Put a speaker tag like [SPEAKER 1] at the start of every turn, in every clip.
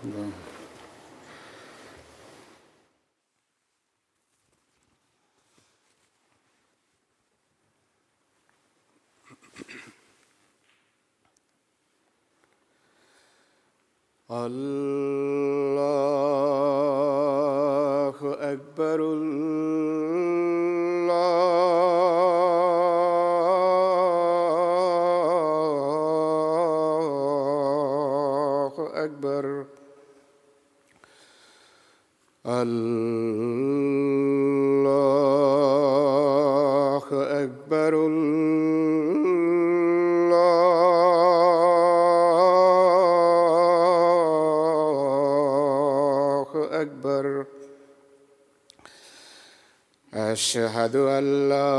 [SPEAKER 1] الله. الله أكبر. الله أكبر. الله أكبر. الله أكبر. أشهد أن لا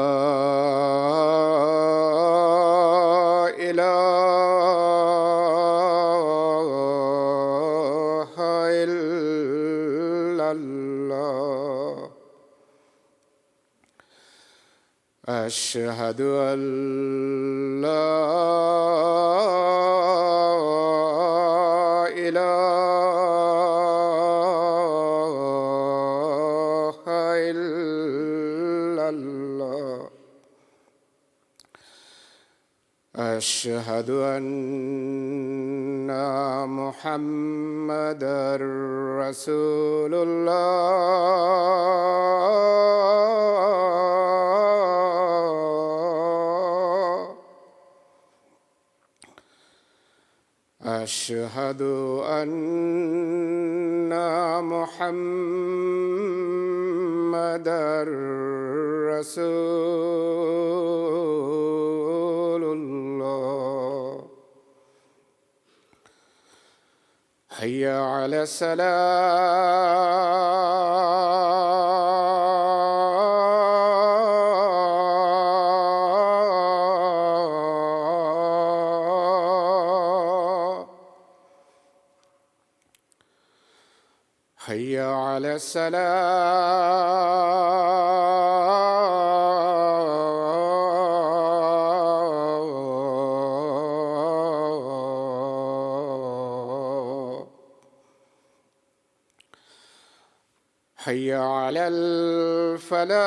[SPEAKER 1] إله إلا الله. أشهد أن لا إله إلا الله. أشهد أن محمدًا رسول الله. أشهد أن محمدًا رسول الله. حي على الصلاة. حي على الصلاة. حي على الفلاح.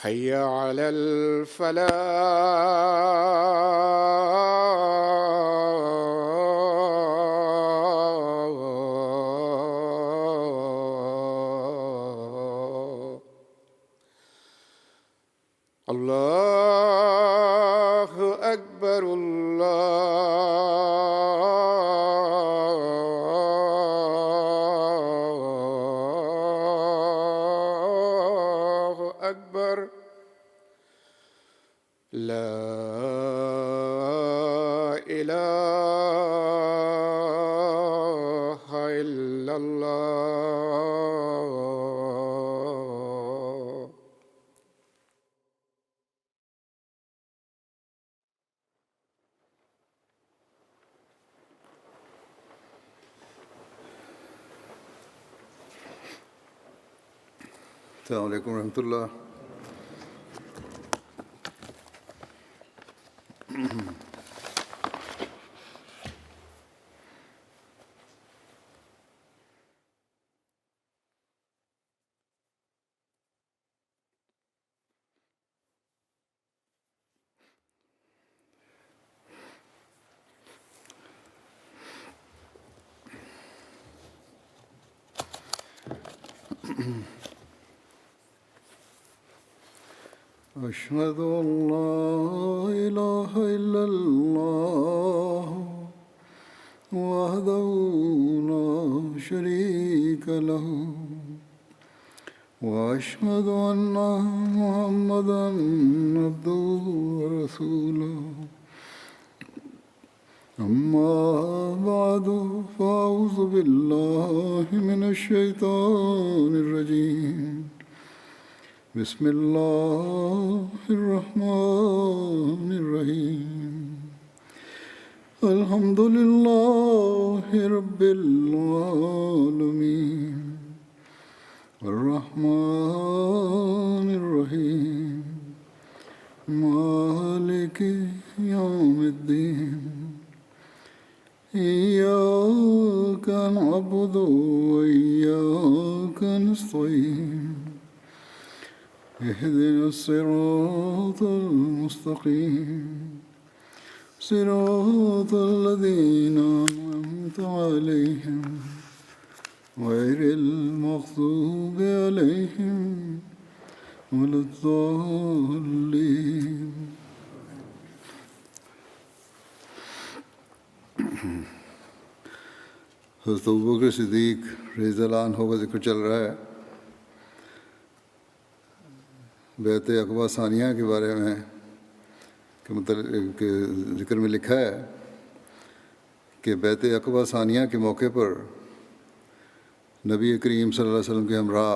[SPEAKER 1] حي على الفلاح. الله أكبر. الله أكبر. لا إله إلا الله. السلام علیکم ورحمۃ اللہ. أشهد أن لا إله إلا الله وحده لا شريك له وأشهد أن محمدًا عبده ورسوله. أما بعد فأعوذ بالله من الشيطان الرجيم. بسم الله الرحمن الرحيم. الحمد لله رب العالمين الرحمن الرحيم مالك يوم الدين إياك نعبد وإياك نستعين اهدنا الصراط المستقيم صراط الذين أنعمت عليهم غير المغضوب عليهم ولا الضالين. حضرت ابوبکر صدیق رضی اللہ عنہ کا ذکر چل رہا ہے. بیعت عقبہ ثانیہ کے بارے میں کہ ذکر میں لکھا ہے کہ بیعت عقبہ ثانیہ کے موقع پر نبی کریم صلی اللہ علیہ وسلم کے ہمراہ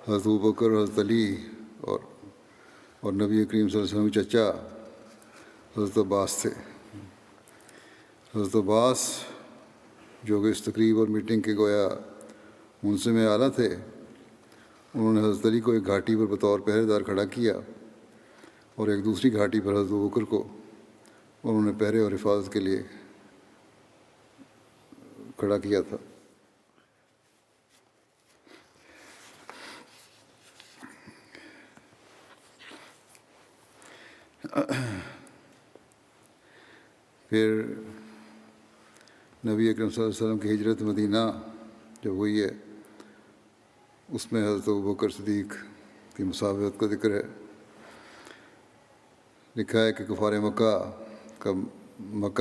[SPEAKER 1] حضرت ابوبکر، حضرت علی اور نبی کریم صلی اللہ علیہ وسلم کے چچا حضرت عباس تھے. حضرت عباس جو کہ اس تقریب اور میٹنگ کے گویا منظم اعلیٰ تھے، انہوں نے حضرت علی کو ایک گھاٹی پر بطور پہرے دار کھڑا کیا اور ایک دوسری گھاٹی پر حضرت ابوبکر کو انہوں نے پہرے اور حفاظت کے لیے کھڑا کیا تھا. پھر نبی اکرم صلی اللہ علیہ وسلم کی ہجرت مدینہ جب ہوئی ہے، اس میں حضرت ابوبکر صدیق کی مسابقت کا ذکر ہے. لکھا ہے کہ کفار مکہ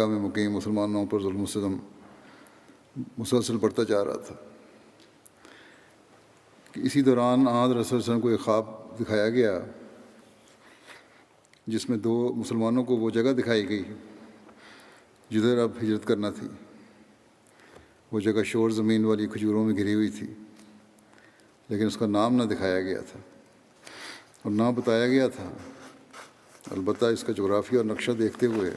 [SPEAKER 1] میں مقیم مسلمانوں پر ظلم و ستم مسلسل بڑھتا جا رہا تھا. کہ اسی دوران حضرت رسول صلی اللہ علیہ وسلم کو ایک خواب دکھایا گیا جس میں دو مسلمانوں کو وہ جگہ دکھائی گئی جدھر اب ہجرت کرنا تھی. وہ جگہ شور زمین والی کھجوروں میں گھری ہوئی تھی، لیکن اس کا نام نہ دکھایا گیا تھا اور نہ بتایا گیا تھا. البتہ اس کا جغرافیہ اور نقشہ دیکھتے ہوئے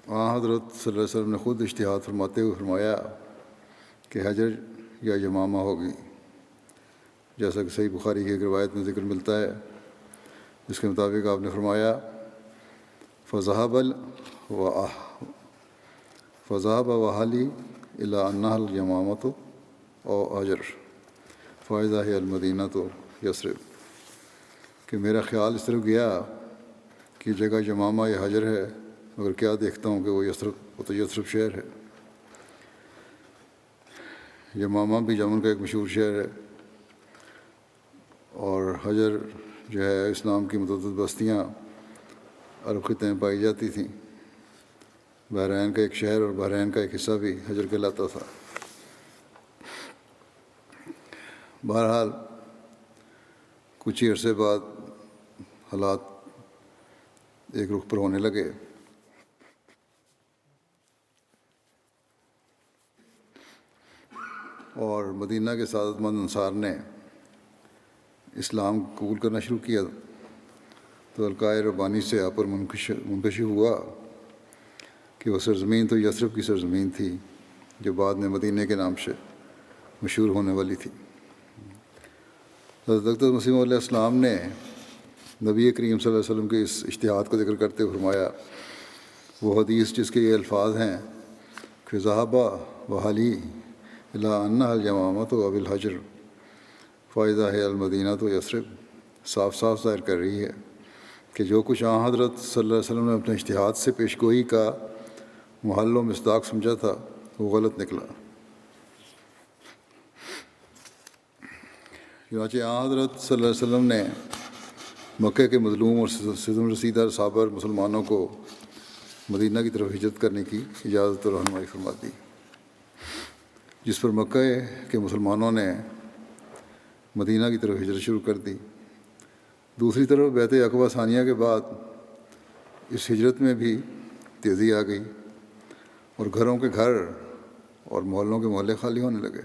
[SPEAKER 1] حضرت صلی اللہ علیہ وسلم نے خود اجتہاد فرماتے ہوئے فرمایا کہ حجر یا یمامہ ہوگی، جیسا کہ صحیح بخاری کی ایک روایت میں ذکر ملتا ہے، جس کے مطابق آپ نے فرمایا فذهب وحالی الی انہا الیمامۃ او حجر فاذا ہی المدینۃ یثرب، کہ میرا خیال اس طرف گیا کہ جگہ یمامہ یا حجر ہے، مگر کیا دیکھتا ہوں کہ وہ یثرب شہر ہے. یمامہ بھی یمن کا ایک مشہور شہر ہے، اور حجر جو ہے اس نام کی متعدد بستیاں عرب خطے میں پائی جاتی تھیں. بحرین کا ایک شہر اور بحرین کا ایک حصہ بھی حجر کہلاتا تھا. بہرحال کچھ ہی عرصے بعد حالات ایک رخ پر ہونے لگے. اور مدینہ کے سعادت مند انصار نے اسلام قبول کرنا شروع کیا تو القائے ربانی سے آپ پر منکشف ہوا کہ وہ سرزمین تو یثرب کی سرزمین تھی جو بعد میں مدینہ کے نام سے مشہور ہونے والی تھی. حضرت اقدس مسیح علیہ السلام نے نبی کریم صلی اللہ علیہ وسلم کے اس اجتہاد کا ذکر کرتے ہوئے فرمایا، وہ حدیث جس کے یہ الفاظ ہیں کہ ذهب وحالی الی انہا الیمامۃ او الحجر فاذا ہی المدینۃ یثرب، صاف صاف ظاہر کر رہی ہے کہ جو کچھ حضرت صلی اللہ علیہ وسلم نے اپنے اجتہاد سے پیشگوئی کا محل و مصداق سمجھا تھا وہ غلط نکلا. چنانچہ حضرت صلی اللہ علیہ وسلم نے مکہ کے مظلوم اور ستم رسیدہ صابر مسلمانوں کو مدینہ کی طرف ہجرت کرنے کی اجازت اور رہنمائی فرما دی، جس پر مکہ کے مسلمانوں نے مدینہ کی طرف ہجرت شروع کر دی. دوسری طرف بیعت عقبہ ثانیہ کے بعد اس ہجرت میں بھی تیزی آ گئی اور گھروں کے گھر اور محلوں کے محلے خالی ہونے لگے.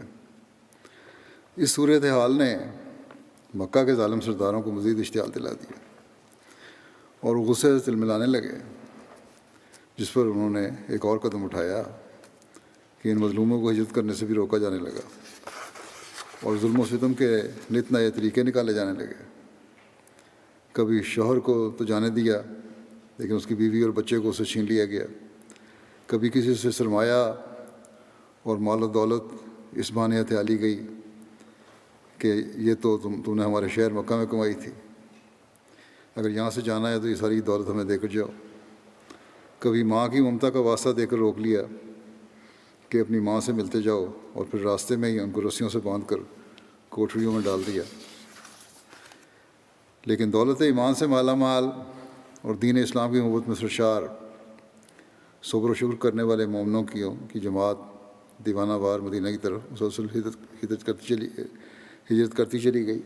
[SPEAKER 1] اس صورتحال نے مکہ کے ظالم سرداروں کو مزید اشتعال دلا دیا اور غصے سے تلملانے لگے. جس پر انہوں نے ایک اور قدم اٹھایا کہ ان مظلوموں کو ہجرت کرنے سے بھی روکا جانے لگا اور ظلم و ستم کے نت نئے طریقے نکالے جانے لگے۔ کبھی شوہر کو تو جانے دیا لیکن اس کی بیوی اور بچے کو اسے چھین لیا گیا، کبھی کسی سے سرمایہ اور مال و دولت اس بہانے ہتھیا لی گئی کہ یہ تو تم نے ہمارے شہر مکہ میں کمائی تھی، اگر یہاں سے جانا ہے تو یہ ساری دولت ہمیں دے کر جاؤ۔ کبھی ماں کی ممتا کا واسطہ دے کر روک لیا کہ اپنی ماں سے ملتے جاؤ، اور پھر راستے میں ہی ان کو رسیوں سے باندھ کر کوٹھریوں میں ڈال دیا۔ لیکن دولت ایمان سے مالا مال اور دین اسلام کی محبت میں سرشار صبر و شکر کرنے والے مومنوں کی جماعت دیوانہ وار مدینہ کی طرف مسلسل ہجرت کرتی چلی گئی۔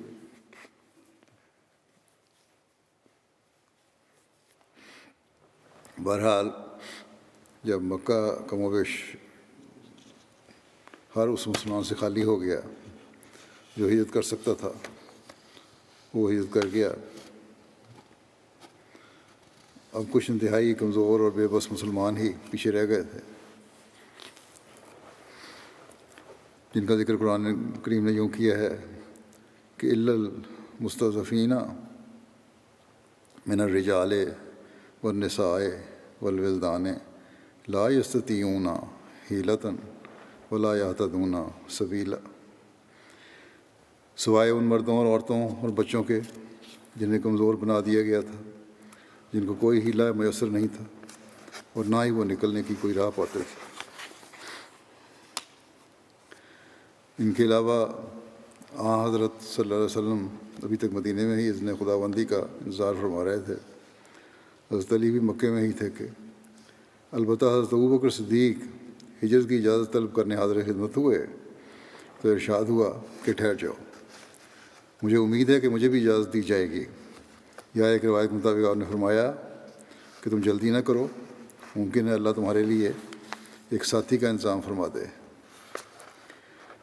[SPEAKER 1] بہرحال جب مکہ کم و بیش ہر اس مسلمان سے خالی ہو گیا جو ہجرت کر سکتا تھا، وہ ہجرت کر گیا۔ اب کچھ انتہائی کمزور اور بے بس مسلمان ہی پیچھے رہ گئے تھے، جن کا ذکر قرآن کریم نے یوں کیا ہے کہ الا المستضعفین من الرجال والنساء والولدان لا یستطیعون حیلۃ ولا یہتدون سبیلا، سوائے ان مردوں اور عورتوں اور بچوں کے جنہیں کمزور بنا دیا گیا تھا، جن کو کوئی حیلہ میسر نہیں تھا اور نہ ہی وہ نکلنے کی کوئی راہ پاتے تھے۔ ان کے علاوہ حضرت صلی اللہ علیہ وسلم ابھی تک مدینے میں ہی اذن خداوندی کا انتظار فرما رہے تھے۔ حضرت علی بھی مکے میں ہی تھے کہ البتہ حضرت ابوبکر صدیق ہجرت کی اجازت طلب کرنے حاضر خدمت ہوئے تو ارشاد ہوا کہ ٹھہر جاؤ، مجھے امید ہے کہ مجھے بھی اجازت دی جائے گی، یا ایک روایت کے مطابق آپ نے فرمایا کہ تم جلدی نہ کرو، ممکن ہے اللہ تمہارے لیے ایک ساتھی کا انتظام فرما دے۔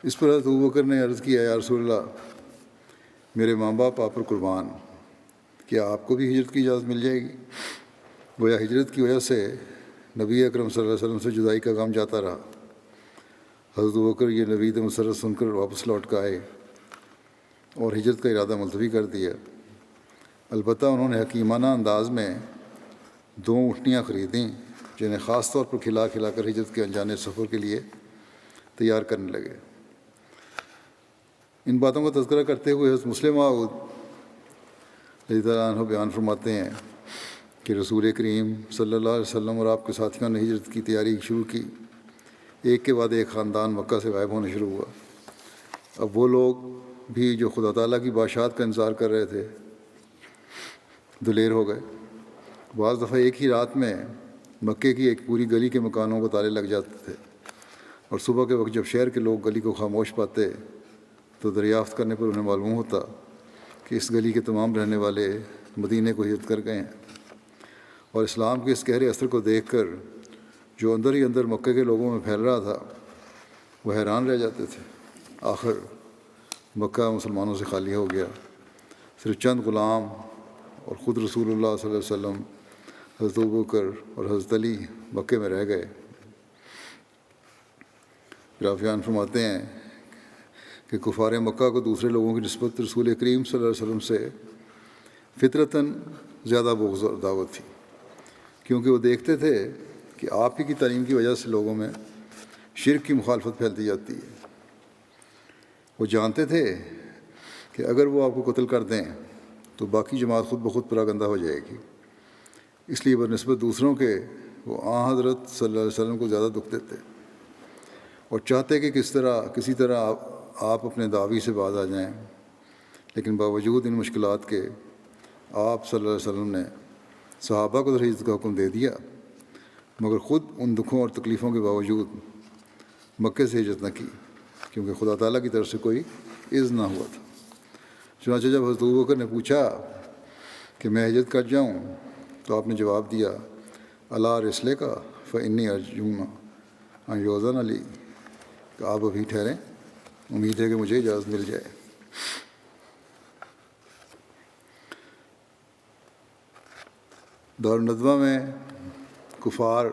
[SPEAKER 1] اس پر حضرت ابوبکر نے عرض کیا، یا رسول اللہ، میرے ماں باپ آپ پر قربان، کیا آپ کو بھی ہجرت کی اجازت مل جائے گی؟ گویا ہجرت کی وجہ سے نبی اکرم صلی اللہ علیہ وسلم سے جدائی کا غم جاتا رہا۔ حضرت ابوبکر یہ نوید مسرت سن کر واپس لوٹ کر آئے اور ہجرت کا ارادہ ملتوی کر دیا۔ البتہ انہوں نے حکیمانہ انداز میں 2 اونٹنیاں خریدیں جنہیں خاص طور پر کھلا کر ہجرت کے انجانے سفر کے لیے تیار کرنے لگے۔ ان باتوں کا تذکرہ کرتے ہوئے حضرت مسلم موعود رضی اللہ عنہ بیان فرماتے ہیں کہ رسول کریم صلی اللہ علیہ وسلم اور آپ کے ساتھیوں نے ہجرت کی تیاری شروع کی، ایک کے بعد ایک خاندان مکہ سے غائب ہونا شروع ہوا۔ اب وہ لوگ بھی جو خدا تعالیٰ کی بادشاہت کا انتظار کر رہے تھے دلیر ہو گئے۔ بعض دفعہ ایک ہی رات میں مکے کی ایک پوری گلی کے مکانوں کو تالے لگ جاتے تھے، اور صبح کے وقت جب شہر کے لوگ گلی کو خاموش پاتے تو دریافت کرنے پر انہیں معلوم ہوتا کہ اس گلی کے تمام رہنے والے مدینے کو ہجرت کر گئے ہیں، اور اسلام کے اس گہرے اثر کو دیکھ کر جو اندر ہی اندر مکے کے لوگوں میں پھیل رہا تھا وہ حیران رہ جاتے تھے۔ آخر مکہ مسلمانوں سے خالی ہو گیا، صرف چند غلام اور خود رسول اللہ صلی اللہ علیہ وسلم، حضرت ابوبکر اور حضرت علی مکے میں رہ گئے۔ رافعان فرماتے ہیں کہ کفار مکہ کو دوسرے لوگوں کی نسبت رسول کریم صلی اللہ علیہ وسلم سے فطرتاً زیادہ بغض اور دعوت تھی، کیونکہ وہ دیکھتے تھے کہ آپ ہی کی تعلیم کی وجہ سے لوگوں میں شرک کی مخالفت پھیلتی جاتی ہے۔ وہ جانتے تھے کہ اگر وہ آپ کو قتل کر دیں تو باقی جماعت خود بخود پراگندہ ہو جائے گی، اس لیے بنسبت دوسروں کے وہ حضرت صلی اللہ علیہ وسلم کو زیادہ دکھ دیتے اور چاہتے کہ کسی طرح آپ اپنے دعوی سے باز آ جائیں۔ لیکن باوجود ان مشکلات کے آپ صلی اللہ علیہ وسلم نے صحابہ کو ہجرت کا حکم دے دیا، مگر خود ان دکھوں اور تکلیفوں کے باوجود مکے سے ہجرت نہ کی، کیونکہ خدا تعالیٰ کی طرف سے کوئی اذن نہ ہوا تھا۔ چنانچہ جب حضرت ابوبکر نے پوچھا کہ میں ہجرت کر جاؤں تو آپ نے جواب دیا، الا رسلے کا فانی ارجون ان یؤذن لی، کہ آپ ابھی ٹھہریں، امید ہے کہ مجھے اجازت مل جائے۔ دارالندوہ میں کفار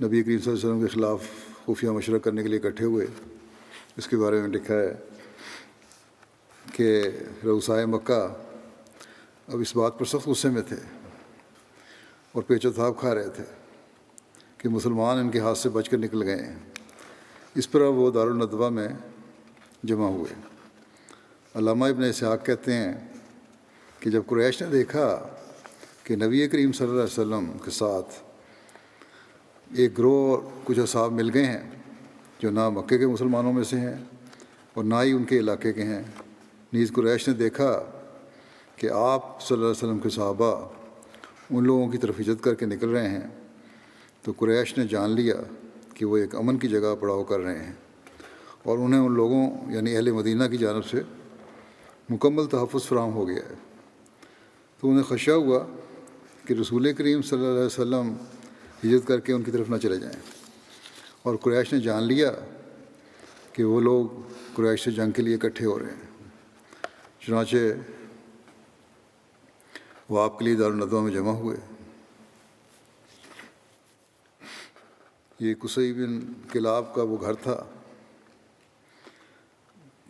[SPEAKER 1] نبی کریم صلی اللہ علیہ وسلم کے خلاف خفیہ مشورہ کرنے کے لیے اکٹھے ہوئے. اس کے بارے میں لکھا ہے کہ رؤسائے مکہ اب اس بات پر سخت غصے میں تھے اور پیچ و تاب کھا رہے تھے کہ مسلمان ان کے ہاتھ سے بچ کر نکل گئے ہیں. اس پر اب وہ دارالندوہ میں جمع ہوئے. علامہ ابن اسحاق کہتے ہیں کہ جب قریش نے دیکھا کہ نبی کریم صلی اللہ علیہ وسلم کے ساتھ ایک گروہ کچھ اصحاب مل گئے ہیں جو نہ مکے کے مسلمانوں میں سے ہیں اور نہ ہی ان کے علاقے کے ہیں، نیز قریش نے دیکھا کہ آپ صلی اللہ علیہ وسلم کے صحابہ ان لوگوں کی طرف ہجرت کر کے نکل رہے ہیں، تو قریش نے جان لیا کہ وہ ایک امن کی جگہ پڑاؤ کر رہے ہیں اور انہیں ان لوگوں یعنی اہل مدینہ کی جانب سے مکمل تحفظ فراہم ہو گیا ہے. تو انہیں خدشہ ہوا کہ رسول کریم صلی اللہ علیہ وسلم ہجرت کر کے ان کی طرف نہ چلے جائیں، اور قریش نے جان لیا کہ وہ لوگ قریش سے جنگ کے لیے اکٹھے ہو رہے ہیں. چنانچہ وہ آپ کے لیے دارالندوہ میں جمع ہوئے. یہ قصی بن کلاب کا وہ گھر تھا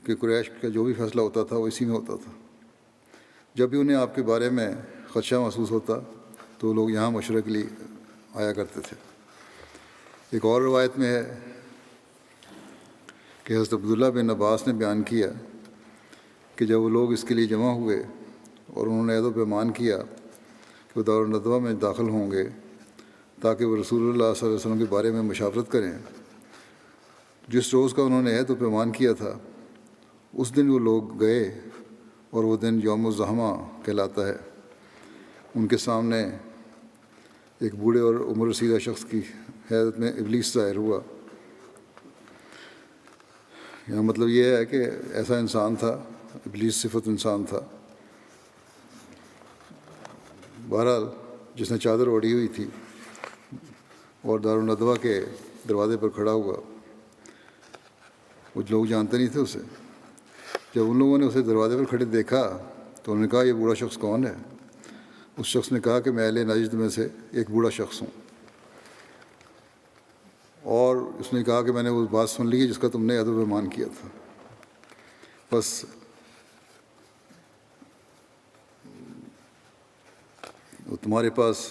[SPEAKER 1] کہ قریش کا جو بھی فیصلہ ہوتا تھا وہ اسی میں ہوتا تھا. جب بھی انہیں آپ کے بارے میں خدشہ محسوس ہوتا تو لوگ یہاں مشورے کے لیے آیا کرتے تھے. ایک اور روایت میں ہے کہ حضرت عبداللہ بن عباس نے بیان کیا کہ جب وہ لوگ اس کے لیے جمع ہوئے اور انہوں نے عہد و پیمان کیا کہ وہ دارالندوہ میں داخل ہوں گے تاکہ وہ رسول اللہ صلی اللہ علیہ وسلم کے بارے میں مشاورت کریں، جس روز کا انہوں نے عہد و پیمان کیا تھا اس دن وہ لوگ گئے اور وہ دن یوم الزحمہ کہلاتا ہے. ان کے سامنے ایک بوڑھے اور عمر رسیدہ شخص کی حیرت میں ابلیس ظاہر ہوا. یہاں مطلب یہ ہے کہ ایسا انسان تھا، ابلیس صفت انسان تھا. بہرحال جس نے چادر اوڑھی ہوئی تھی اور دارالندوہ کے دروازے پر کھڑا ہوا. وہ لوگ جانتے نہیں تھے اسے. جب ان لوگوں نے اسے دروازے پر کھڑے دیکھا تو انہوں نے کہا یہ بوڑھا شخص کون ہے؟ اس شخص نے کہا کہ میں اہل نجد میں سے ایک بوڑھا شخص ہوں. اور اس نے کہا کہ میں نے وہ بات سن لی ہے جس کا تم نے عہد و پیمان کیا تھا. بس وہ تمہارے پاس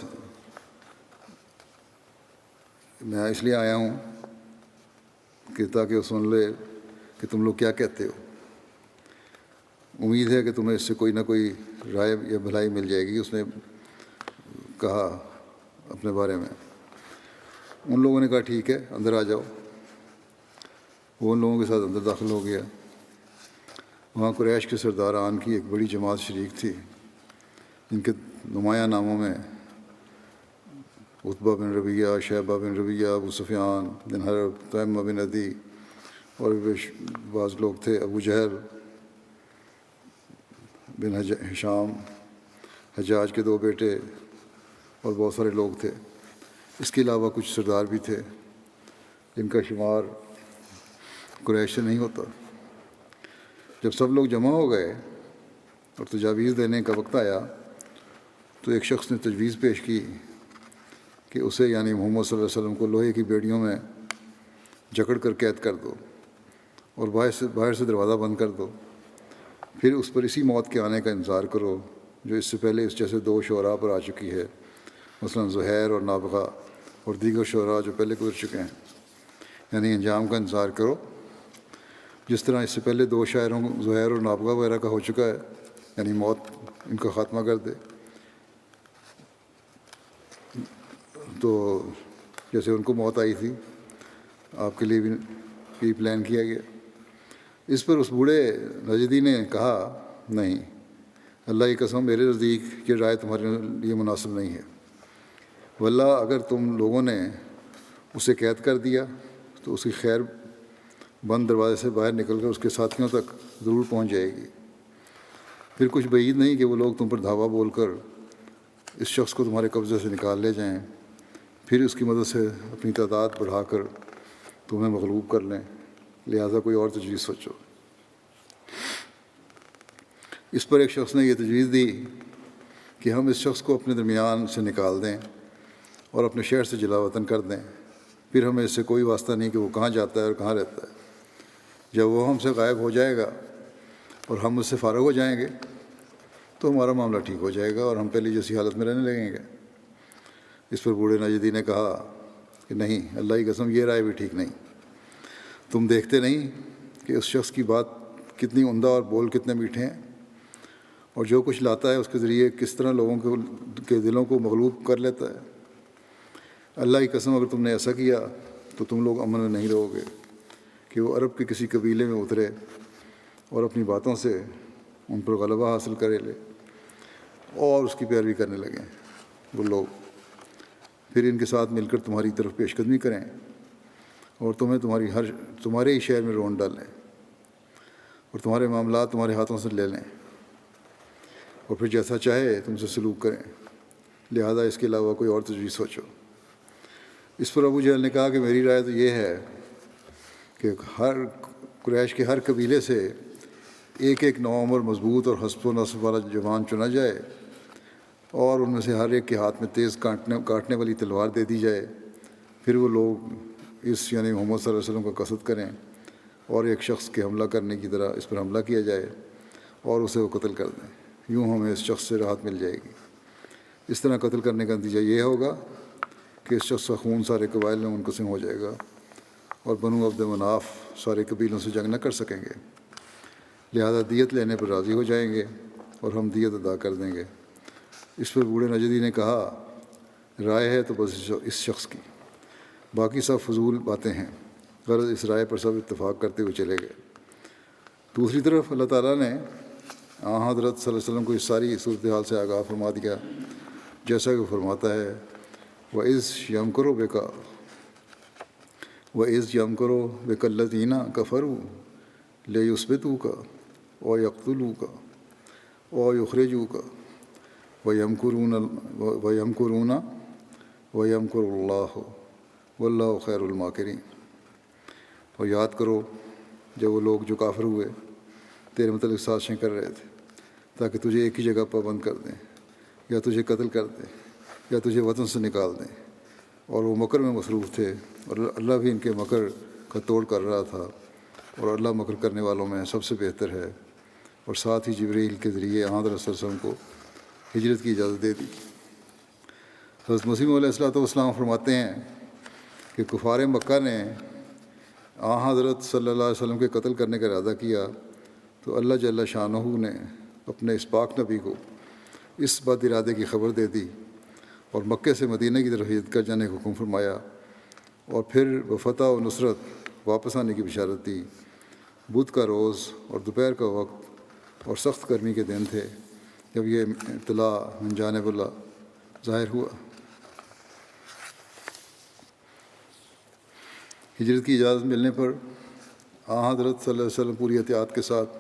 [SPEAKER 1] میں اس لیے آیا ہوں کہ تاکہ وہ سن لے کہ تم لوگ کیا کہتے ہو. امید ہے کہ تمہیں اس سے کوئی نہ کوئی رائے یا بھلائی مل جائے گی. اس نے کہا اپنے بارے میں. ان لوگوں نے کہا ٹھیک ہے اندر آ جاؤ. وہ ان لوگوں کے ساتھ اندر داخل ہو گیا. وہاں قریش کے سرداران کی ایک بڑی جماعت شریک تھی جن کے نمایاں ناموں میں عتبہ بن ربیعہ، شیبہ بن ربیعہ، ابو سفیان بن حرب، تیمہ بن عدی اور بعض لوگ تھے، ابو جہل بن ہشام، حجاج کے 2 بیٹے اور بہت سارے لوگ تھے. اس کے علاوہ کچھ سردار بھی تھے جن کا شمار قریش سے نہیں ہوتا. جب سب لوگ جمع ہو گئے اور تجاویز دینے کا وقت آیا تو ایک شخص نے تجویز پیش کی کہ اسے یعنی محمد صلی اللہ علیہ وسلم کو لوہے کی بیڑیوں میں جکڑ کر قید کر دو اور باہر سے دروازہ بند کر دو. پھر اس پر اسی موت کے آنے کا انتظار کرو جو اس سے پہلے اس جیسے 2 شعراء پر آ چکی ہے، مثلا زہیر اور نابغہ اور دیگر شعراء جو پہلے گزر چکے ہیں. یعنی انجام کا انتظار کرو جس طرح اس سے پہلے 2 شاعروں زہیر اور نابغہ وغیرہ کا ہو چکا ہے، یعنی موت ان کا خاتمہ کر دے. تو جیسے ان کو موت آئی تھی آپ کے لیے بھی پلان کیا گیا. اس پر اس بوڑھے نجدی نے کہا نہیں، اللہ کی قسم میرے نزدیک یہ رائے تمہارے لیے مناسب نہیں ہے. واللہ اگر تم لوگوں نے اسے قید کر دیا تو اس کی خیر بند دروازے سے باہر نکل کر اس کے ساتھیوں تک ضرور پہنچ جائے گی. پھر کچھ بعید نہیں کہ وہ لوگ تم پر دھاوا بول کر اس شخص کو تمہارے قبضے سے نکال لے جائیں، پھر اس کی مدد سے اپنی تعداد بڑھا کر تمہیں مغلوب کر لیں. لہٰذا کوئی اور تجویز سوچو. اس پر ایک شخص نے یہ تجویز دی کہ ہم اس شخص کو اپنے درمیان سے نکال دیں اور اپنے شہر سے جلا وطن کر دیں، پھر ہمیں اس سے کوئی واسطہ نہیں کہ وہ کہاں جاتا ہے اور کہاں رہتا ہے۔ جب وہ ہم سے غائب ہو جائے گا اور ہم اس سے فارغ ہو جائیں گے تو ہمارا معاملہ ٹھیک ہو جائے گا اور ہم پہلی جیسی حالت میں رہنے لگیں گے۔ اس پر بوڑھے نجدی نے کہا کہ نہیں، اللہ کی قسم، یہ رائے بھی ٹھیک نہیں۔ تم دیکھتے نہیں کہ اس شخص کی بات کتنی عمدہ اور بول کتنے میٹھے ہیں، اور جو کچھ لاتا ہے اس کے ذریعے کس طرح لوگوں کے دلوں کو مغلوب کر لیتا ہے۔ اللہ کی قسم، اگر تم نے ایسا کیا تو تم لوگ امن میں نہیں رہو گے کہ وہ عرب کے کسی قبیلے میں اترے اور اپنی باتوں سے ان پر غلبہ حاصل کرے لے اور اس کی پیروی کرنے لگیں۔ وہ لوگ پھر ان کے ساتھ مل کر تمہاری طرف پیش قدمی کریں اور تمہیں تمہارے ہی شہر میں رون ڈالیں اور تمہارے معاملات تمہارے ہاتھوں سے لے لیں اور پھر جیسا چاہے تم سے سلوک کریں، لہذا اس کے علاوہ کوئی اور تجویز سوچو۔ اس پر ابو جہل نے کہا کہ میری رائے تو یہ ہے کہ قریش کے ہر قبیلے سے ایک ایک نوعمر مضبوط اور حسب و نصب والا جوان چنا جائے اور ان میں سے ہر ایک کے ہاتھ میں تیز کاٹنے والی تلوار دے دی جائے، پھر وہ لوگ یعنی محمد صلی اللہ علیہ وسلم کا قصد کریں اور ایک شخص کے حملہ کرنے کی طرح اس پر حملہ کیا جائے اور اسے وہ قتل کر دیں، یوں ہمیں اس شخص سے راحت مل جائے گی۔ اس طرح قتل کرنے کا نتیجہ یہ ہوگا کہ اس شخص کا خون سارے قبائل میں منقسم ہو جائے گا اور بنو عبد مناف سارے قبیلوں سے جنگ نہ کر سکیں گے، لہذا دیت لینے پر راضی ہو جائیں گے اور ہم دیت ادا کر دیں گے۔ اس پر بوڑھے نجدی نے کہا رائے ہے تو بس اس شخص کی، باقی سب فضول باتیں ہیں۔ غرض اس رائے پر سب اتفاق کرتے ہوئے چلے گئے۔ دوسری طرف اللہ تعالیٰ نے حضرت صلی اللہ علیہ وسلم کو اس ساری صورتحال سے آگاہ فرما دیا، جیسا کہ فرماتا ہے وَإِذْ يَمْكُرُ بِكَ الَّذِينَ كَفَرُوا لِيُثْبِتُوكَ أَوْ يَقْتُلُوكَ أَوْ يُخْرِجُوكَ وَيَمْكُرُونَ وَيَمْكُرُ اللَّهُ وَاللَّهُ خَيْرُ الْمَاكِرِينَ۔ اور یاد کرو جب وہ لوگ جو کافر ہوئے تیرے متعلق سازشیں کر رہے تھے تاکہ تجھے ایک ہی جگہ پابند کر دیں یا تجھے قتل کر دیں یا تجھے وطن سے نکال دیں، اور وہ مکر میں مصروف تھے اور اللہ بھی ان کے مکر کا توڑ کر رہا تھا، اور اللہ مکر کرنے والوں میں سب سے بہتر ہے۔ اور ساتھ ہی جبریل کے ذریعے حضرت صلی اللہ علیہ وسلم کو ہجرت کی اجازت دے دی۔ حضرت مسیح علیہ السلام فرماتے ہیں کہ کفار مکہ نے حضرت صلی اللہ علیہ وسلم کے قتل کرنے کا ارادہ کیا تو اللہ جل شانہ نے اپنے اس پاک نبی کو اس بد ارادے کی خبر دے دی اور مکے سے مدینہ کی طرف ہجرت کر جانے کا حکم فرمایا، اور پھر بفتح و نصرت واپس آنے کی بشارت دی۔ بدھ کا روز اور دوپہر کا وقت اور سخت گرمی کے دن تھے جب یہ اطلاع من جانب اللہ ظاہر ہوا۔ ہجرت کی اجازت ملنے پر حضرت صلی اللہ علیہ وسلم پوری احتیاط کے ساتھ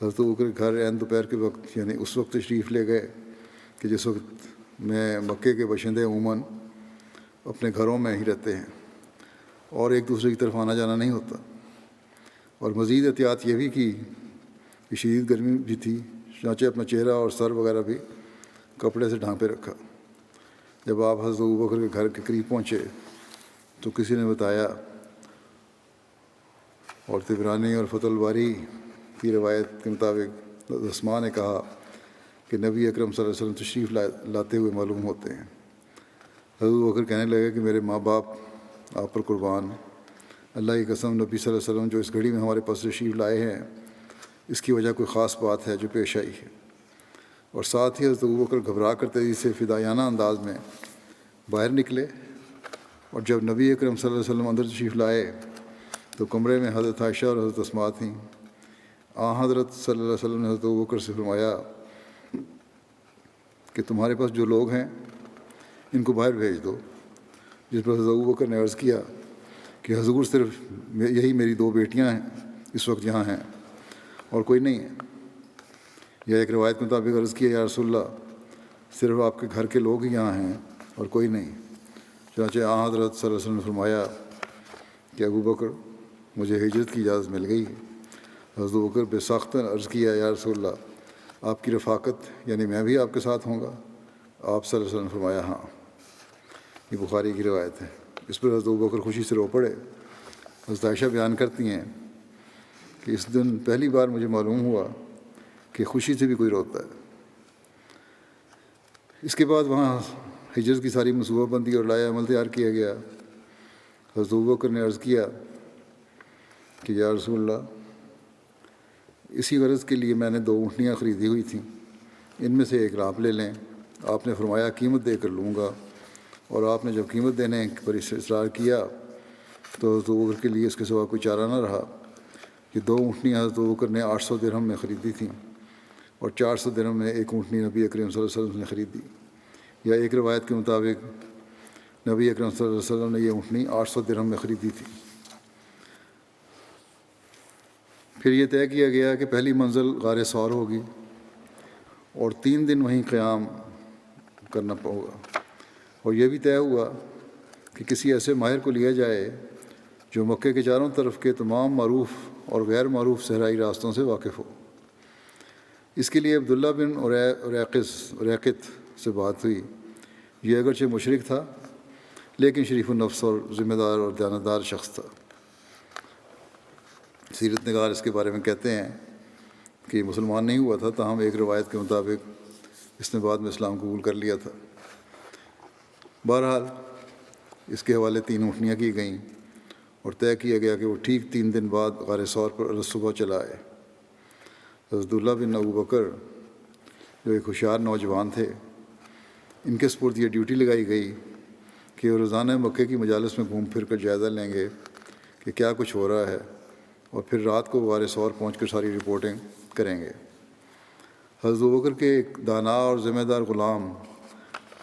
[SPEAKER 1] حضرت ابوبکر کے گھر عین دوپہر کے وقت یعنی اس وقت تشریف لے گئے کہ جس وقت میں مکے کے باشندے عموماً اپنے گھروں میں ہی رہتے ہیں اور ایک دوسرے کی طرف آنا جانا نہیں ہوتا، اور مزید احتیاط یہ بھی کی کہ شدید گرمی بھی تھی، چنانچہ اپنا چہرہ اور سر وغیرہ بھی کپڑے سے ڈھانپے رکھا۔ جب آپ حضرت ابوبکر کے گھر کے قریب پہنچے تو کسی نے بتایا، اور طبرانی اور فتح الباری کی روایت کے مطابق اسماء نے کہا کہ نبی اکرم صلی اللہ علیہ وسلم تشریف لاتے ہوئے معلوم ہوتے ہیں۔ حضرت ابوبکر کہنے لگے کہ میرے ماں باپ آپ پر قربان، اللہ کی قسم نبی صلی اللہ علیہ وسلم جو اس گھڑی میں ہمارے پاس تشریف لائے ہیں اس کی وجہ کوئی خاص بات ہے جو پیش آئی ہے۔ اور ساتھ ہی حضرت ابوبکر گھبرا کر تیزی سے فدائیانہ انداز میں باہر نکلے، اور جب نبی اکرم صلی اللہ علیہ وسلم اندر تشریف لائے تو کمرے میں حضرت عائشہ اور حضرت اسماء تھیں۔ حضرت صلی اللہ علیہ وسلم نے حضرت ابوبکر سے فرمایا کہ تمہارے پاس جو لوگ ہیں ان کو باہر بھیج دو، جس پر حضرت ابوبکر نے عرض کیا کہ حضور صرف یہی میری 2 بیٹیاں ہیں اس وقت یہاں ہیں اور کوئی نہیں ہے، یا ایک روایت کے مطابق عرض کیا یا رسول اللہ صرف آپ کے گھر کے لوگ ہی یہاں ہیں اور کوئی نہیں۔ چنانچہ حضرت صلی اللہ علیہ وسلم نے فرمایا کہ ابوبکر مجھے ہجرت کی اجازت مل گئی ہے۔ حضرت ابوبکر بے ساختہ عرض کیا یا رسول اللہ آپ کی رفاقت یعنی میں بھی آپ کے ساتھ ہوں گا؟ آپ صلی اللہ علیہ وسلم نے فرمایا ہاں۔ یہ بخاری کی روایت ہے۔ اس پر حضرت ابوبکر خوشی سے رو پڑے۔ حضرت عائشہ بیان کرتی ہیں کہ اس دن پہلی بار مجھے معلوم ہوا کہ خوشی سے بھی کوئی روتا ہے۔ اس کے بعد وہاں ہجرت کی ساری منصوبہ بندی اور لائحہ عمل تیار کیا گیا۔ حضرت ابوبکر نے عرض کیا کہ یا رسول اللہ، اسی غرض کے لیے میں نے 2 اونٹنیاں خریدی ہوئی تھیں، ان میں سے ایک آپ لے لیں۔ آپ نے فرمایا قیمت دے کر لوں گا، اور آپ نے جب قیمت دینے پر اصرار کیا تو حضرت ابوبکر کے لیے اس کے سوا کوئی چارہ نہ رہا۔ یہ 2 اونٹنیاں حضرت ابوبکر نے 800 درہم میں خریدی تھیں، اور 400 درہم میں ایک اونٹنی نبی اکرم صلی اللہ علیہ وسلم نے خریدی، یا ایک روایت کے مطابق نبی اکرم صلی اللہ علیہ وسلم نے یہ اونٹنی 800 درہم میں خریدی تھی۔ پھر یہ طے کیا گیا کہ پہلی منزل غار ثور ہوگی، اور 3 دن وہیں قیام کرنا ہوگا، اور یہ بھی طے ہوا کہ کسی ایسے ماہر کو لیا جائے جو مکے کے چاروں طرف کے تمام معروف اور غیر معروف صحرائی راستوں سے واقف ہو۔ اس کے لیے عبداللہ بن اریقط سے بات ہوئی۔ یہ اگرچہ مشرک تھا لیکن شریف النفس اور ذمہ دار اور دیانتدار شخص تھا۔ سیرت نگار اس کے بارے میں کہتے ہیں کہ یہ مسلمان نہیں ہوا تھا، تاہم ایک روایت کے مطابق اس نے بعد میں اسلام قبول کر لیا تھا۔ بہرحال اس کے حوالے 3 اونٹنیاں کی گئیں، اور طے کیا گیا کہ وہ ٹھیک 3 دن بعد غار ثور پر صبح چلا آئے۔ حضرت عبداللہ بن ابوبکر جو ایک ہوشیار نوجوان تھے، ان کے سپرد یہ ڈیوٹی لگائی گئی کہ وہ روزانہ مکے کی مجالس میں گھوم پھر کر جائزہ لیں گے کہ کیا کچھ ہو رہا ہے، اور پھر رات کو غار ثور پہنچ کر ساری رپورٹنگ کریں گے۔ حضرت ابوبکر کے ایک دانا اور ذمہ دار غلام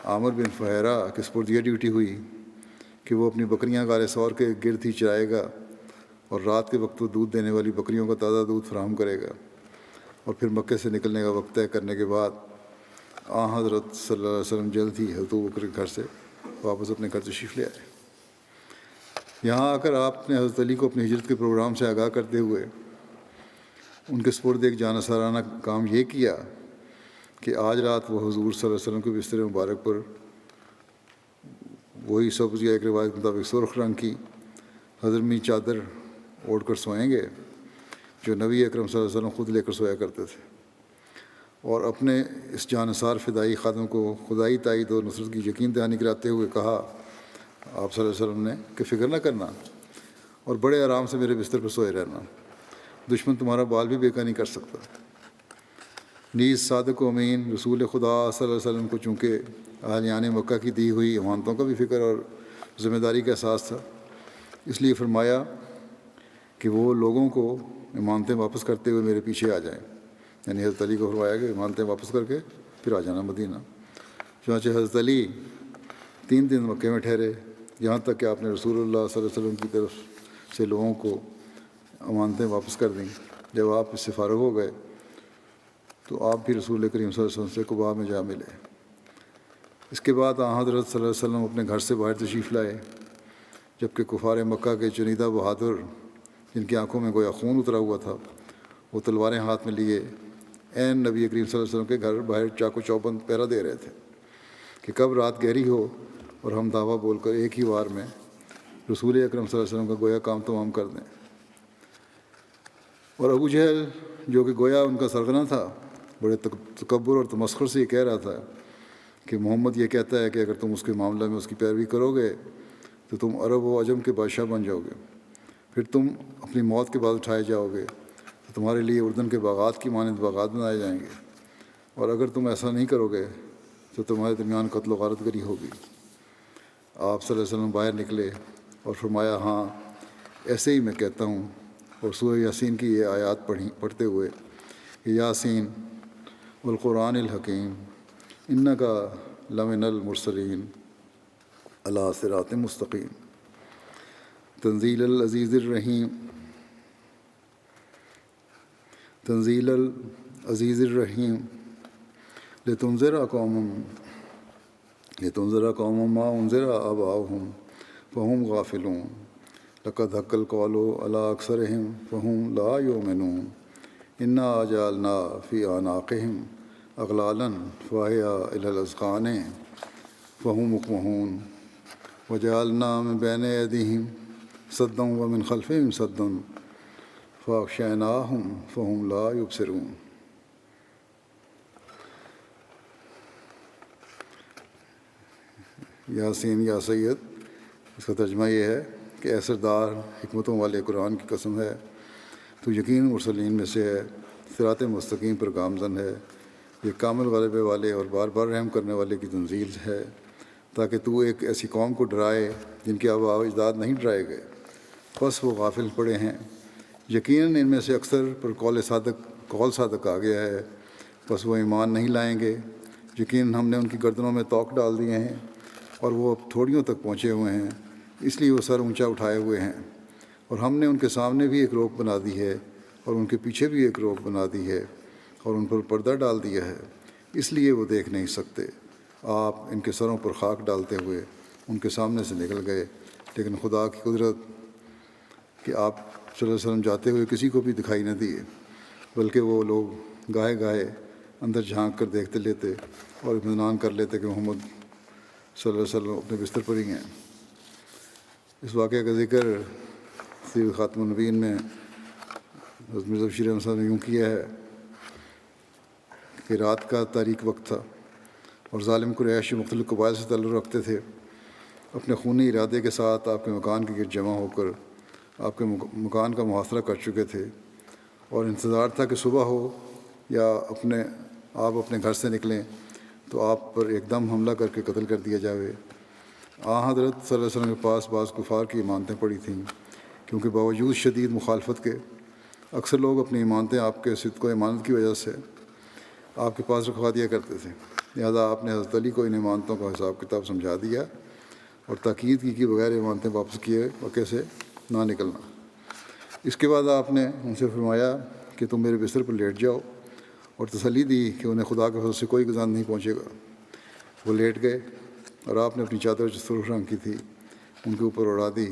[SPEAKER 1] عامر بن فہیرہ کے سپرد یہ ڈیوٹی ہوئی کہ وہ اپنی بکریاں غار ثور کے گرد ہی چرائے گا، اور رات کے وقت وہ دودھ دینے والی بکریوں کا تازہ دودھ فراہم کرے گا، اور پھر مکے سے نکلنے کا وقت طے کرنے کے بعد حضرت صلی اللہ علیہ وسلم جلد ہی حضرت ابوبکر کے گھر سے واپس اپنے گھر تشریف لے آئے۔ یہاں آ کر آپ نے حضرت علی کو اپنی ہجرت کے پروگرام سے آگاہ کرتے ہوئے ان کے سپرد ایک جانثارانہ کام یہ کیا کہ آج رات وہ حضور صلی اللہ علیہ وسلم کے بستر مبارک پر وہی سبز یا ایک روایت کے مطابق سرخ رنگ کی حضرمی چادر اوڑھ کر سوئیں گے جو نبی اکرم صلی اللہ علیہ وسلم خود لے کر سویا کرتے تھے، اور اپنے اس جانثار فدائی خادم کو خدائی تائید اور نصرت کی یقین دہانی کراتے ہوئے کہا آپ صلی اللہ علیہ وسلم نے کہ فکر نہ کرنا اور بڑے آرام سے میرے بستر پر سوئے رہنا، دشمن تمہارا بال بھی بیکا نہیں کر سکتا۔ نیز صادق و امین رسول خدا صلی اللہ علیہ وسلم کو چونکہ اہلیان مکہ کی دی ہوئی امانتوں کا بھی فکر اور ذمہ داری کا احساس تھا، اس لیے فرمایا کہ وہ لوگوں کو امانتیں واپس کرتے ہوئے میرے پیچھے آ جائیں، یعنی حضرت علی کو فرمایا کہ امانتیں واپس کر کے پھر آ جانا مدینہ۔ چنانچہ حضرت علی 3 دن مکے میں ٹھہرے، یہاں تک کہ آپ نے رسول اللہ صلی اللہ علیہ وسلم کی طرف سے لوگوں کو امانتیں واپس کر دیں۔ جب آپ اس سے فارغ ہو گئے تو آپ بھی رسول کریم صلی اللہ علیہ وسلم سے قباء میں جا ملے۔ اس کے بعد حضرت صلی اللہ علیہ وسلم اپنے گھر سے باہر تشریف لائے، جبکہ کفار مکہ کے چنیدہ بہادر جن کی آنکھوں میں گویا خون اترا ہوا تھا، وہ تلواریں ہاتھ میں لیے عین نبی کریم صلی اللہ علیہ وسلم کے گھر باہر چاق و چوبند پہرا دے رہے تھے کہ کب رات گہری ہو اور ہم دعویٰ بول کر ایک ہی وار میں رسول اکرم صلی اللہ علیہ وسلم کا گویا کام تمام کر دیں۔ اور ابو جہل جو کہ گویا ان کا سرغنہ تھا، بڑے تکبر اور تمسخر سے یہ کہہ رہا تھا کہ محمد یہ کہتا ہے کہ اگر تم اس کے معاملہ میں اس کی پیروی کرو گے تو تم عرب و عجم کے بادشاہ بن جاؤ گے، پھر تم اپنی موت کے بعد اٹھائے جاؤ گے تو تمہارے لیے اردن کے باغات کی مانند باغات بنائے جائیں گے، اور اگر تم ایسا نہیں کرو گے تو تمہارے درمیان قتل و غارت گری ہوگی۔ آپ صلی اللہ علیہ وسلم باہر نکلے اور فرمایا ہاں ایسے ہی میں کہتا ہوں، اور سورہ یاسین کی یہ آیات پڑھتے ہوئے کہ یاسین والقرآن الحکیم انکا لمن المرسلین علی صراط مستقیم تنزیل العزیز الرحیم تنزیل العزیز الرحیم لتنذر قوما ما انذر آباؤہم فہم غافلون لقد حق القول علی اکثرہم فہم لا یؤمنون انا جعلنا فی اعناقہم اغلالا فہی الی الاذقان فہم مقمحون وجعلنا من بین ایدیہم سدا ومن خلفہم سدا فاغشیناہم فہم لا یبصرون۔ یاسین یا سید، اس کا ترجمہ یہ ہے کہ اے سردار حکمتوں والے قرآن کی قسم ہے، تو یقین مرسلین میں سے ہے، صراط مستقیم پر گامزن ہے، یہ کامل غلبے والے اور بار بار رحم کرنے والے کی تنزیل ہے، تاکہ تو ایک ایسی قوم کو ڈرائے جن کے آباء و اجداد نہیں ڈرائے گئے، بس وہ غافل پڑے ہیں۔ یقیناً ان میں سے اکثر پر قول صادق آ گیا ہے، بس وہ ایمان نہیں لائیں گے۔ یقیناً ہم نے ان کی گردنوں میں توق ڈال دیے ہیں اور وہ اب تھوڑیوں تک پہنچے ہوئے ہیں، اس لیے وہ سر اونچا اٹھائے ہوئے ہیں، اور ہم نے ان کے سامنے بھی ایک روک بنا دی ہے اور ان کے پیچھے بھی ایک روک بنا دی ہے اور ان پر پردہ ڈال دیا ہے، اس لیے وہ دیکھ نہیں سکتے۔ آپ ان کے سروں پر خاک ڈالتے ہوئے ان کے سامنے سے نکل گئے، لیکن خدا کی قدرت کہ آپ صلی اللہ علیہ وسلم جاتے ہوئے کسی کو بھی دکھائی نہ دیے، بلکہ وہ لوگ گاہے گاہے اندر جھانک کر دیکھتے لیتے اور اطمینان کر لیتے کہ محمد صلی اللہ علیہ وسلم اپنے بستر پر ہی ہیں۔ اس واقعہ کا ذکر سیرت خاتم النبیین میں حضرت مرزا بشیر احمد صاحب نے یوں کیا ہے کہ رات کا تاریک وقت تھا اور ظالم قریش مختلف قبائل سے تعلق رکھتے تھے، اپنے خونی ارادے کے ساتھ آپ کے مکان کے گرد جمع ہو کر آپ کے مکان کا محاصرہ کر چکے تھے، اور انتظار تھا کہ صبح ہو یا آپ اپنے گھر سے نکلیں تو آپ پر ایک دم حملہ کر کے قتل کر دیا جاوے۔ حضرت صلی اللہ علیہ وسلم کے پاس بعض کفار کی امانتیں پڑی تھیں، کیونکہ باوجود شدید مخالفت کے اکثر لوگ اپنی امانتیں آپ کے صدق و امانت کی وجہ سے آپ کے پاس رکھوا دیا کرتے تھے، لہذا آپ نے حضرت علی کو ان امانتوں کا حساب کتاب سمجھا دیا اور تاکید کی کہ بغیر امانتیں واپس کیے واقعے سے نہ نکلنا۔ اس کے بعد آپ نے ان سے فرمایا کہ تم میرے بستر پر لیٹ جاؤ، اور تسلی دی کہ انہیں خدا کے فضل سے کوئی گزان نہیں پہنچے گا۔ وہ لیٹ گئے اور آپ نے اپنی چادر جو سرخ رنگ کی تھی ان کے اوپر اڑا دی۔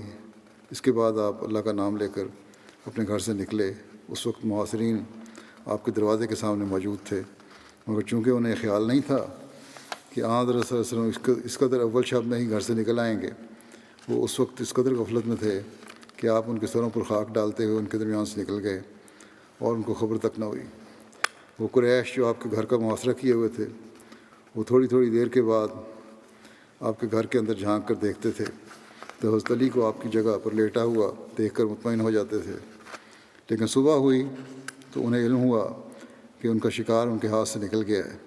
[SPEAKER 1] اس کے بعد آپ اللہ کا نام لے کر اپنے گھر سے نکلے۔ اس وقت محاصرین آپ کے دروازے کے سامنے موجود تھے، مگر چونکہ انہیں خیال نہیں تھا کہ حضرت صلی اللہ علیہ وسلم اس قدر اول شب میں ہی گھر سے نکل آئیں گے، وہ اس وقت اس قدر غفلت میں تھے کہ آپ ان کے سروں پر خاک ڈالتے ہوئے ان کے درمیان سے نکل گئے اور ان کو خبر تک نہ ہوئی۔ وہ قریش جو آپ کے گھر کا محاصرہ کیے ہوئے تھے، وہ تھوڑی تھوڑی دیر کے بعد آپ کے گھر کے اندر جھانک کر دیکھتے تھے تو حضرت علی کو آپ کی جگہ پر لیٹا ہوا دیکھ کر مطمئن ہو جاتے تھے، لیکن صبح ہوئی تو انہیں علم ہوا کہ ان کا شکار ان کے ہاتھ سے نکل گیا ہے۔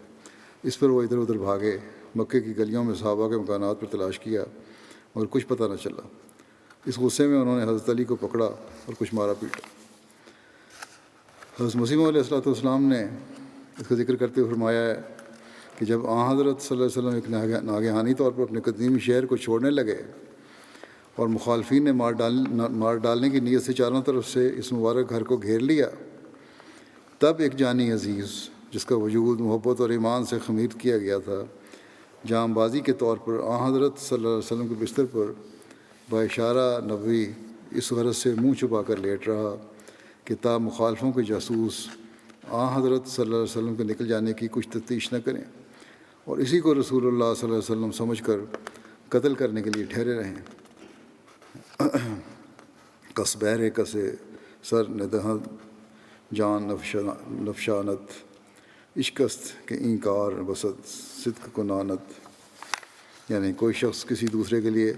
[SPEAKER 1] اس پر وہ ادھر ادھر بھاگے، مکے کی گلیوں میں صحابہ کے مکانات پر تلاش کیا اور کچھ پتہ نہ چلا۔ اس غصے میں انہوں نے حضرت علی کو پکڑا اور کچھ مارا پیٹا۔ حضرت مسیح علیہ والسلام نے اس کا ذکر کرتے ہوئے فرمایا ہے کہ جب حضرت صلی اللہ علیہ وسلم ایک ناگہانی طور پر اپنے قدیمی شہر کو چھوڑنے لگے اور مخالفین نے مار ڈالنے کی نیت سے چاروں طرف سے اس مبارک گھر کو گھیر لیا، تب ایک جانی عزیز جس کا وجود محبت اور ایمان سے خمیر کیا گیا تھا، جام بازی کے طور پر حضرت صلی اللہ علیہ وسلم کے بستر پر باشارہ نبوی اس غرض سے منہ چھپا کر لیٹ رہا کہ تا مخالفوں کے جاسوس حضرت صلی اللہ علیہ وسلم کے نکل جانے کی کچھ تفتیش نہ کریں اور اسی کو رسول اللہ صلی اللہ علیہ وسلم سمجھ کر قتل کرنے کے لیے ٹھہرے رہیں۔ کس بہرے کسے سر ندہد جان نفشانت عشقست کہ اینکار بسد صدق کو نانت، یعنی کوئی شخص کسی دوسرے کے لیے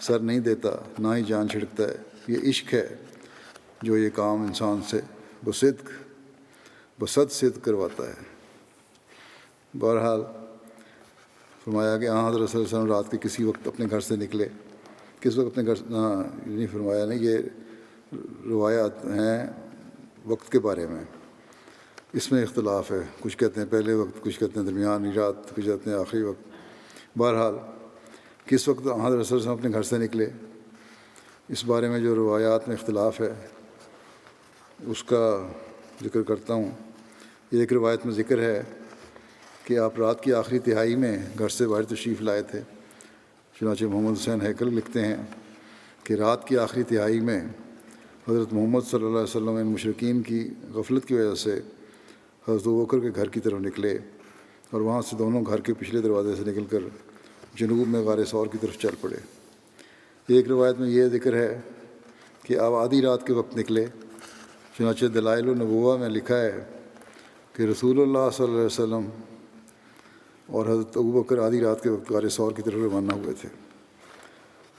[SPEAKER 1] سر نہیں دیتا نہ ہی جان چھڑکتا ہے، یہ عشق ہے جو یہ کام انسان سے بصد صدق کرواتا ہے۔ بہرحال فرمایا کہ حضرت صلی اللہ علیہ وسلم رات کے کسی وقت اپنے گھر سے نکلے، کس وقت اپنے گھر نہیں فرمایا نہیں، یہ روایات ہیں وقت کے بارے میں، اس میں اختلاف ہے، کچھ کہتے ہیں پہلے وقت، کچھ کہتے ہیں درمیانی رات، کچھ کہتے ہیں آخری وقت۔ بہرحال کس وقت حضرت صلی اللہ علیہ وسلم اپنے گھر سے نکلے، اس بارے میں جو روایات میں اختلاف ہے اس کا ذکر کرتا ہوں۔ ایک روایت میں ذکر ہے کہ آپ رات کی آخری تہائی میں گھر سے باہر تشریف لائے تھے۔ چنانچہ محمد حسین ہیکل لکھتے ہیں کہ رات کی آخری تہائی میں حضرت محمد صلی اللہ علیہ وسلم ان مشرکین کی غفلت کی وجہ سے حضرت ابوبکر کے گھر کی طرف نکلے اور وہاں سے دونوں گھر کے پچھلے دروازے سے نکل کر جنوب میں غار ثور کی طرف چل پڑے۔ ایک روایت میں یہ ذکر ہے کہ آپ آدھی رات کے وقت نکلے۔ چنانچہ دلائل النبوہ میں لکھا ہے کہ رسول اللہ صلی اللہ علیہ وسلم اور حضرت ابوبکر آدھی رات کے وقت غار ثور کی طرف روانہ ہوئے تھے۔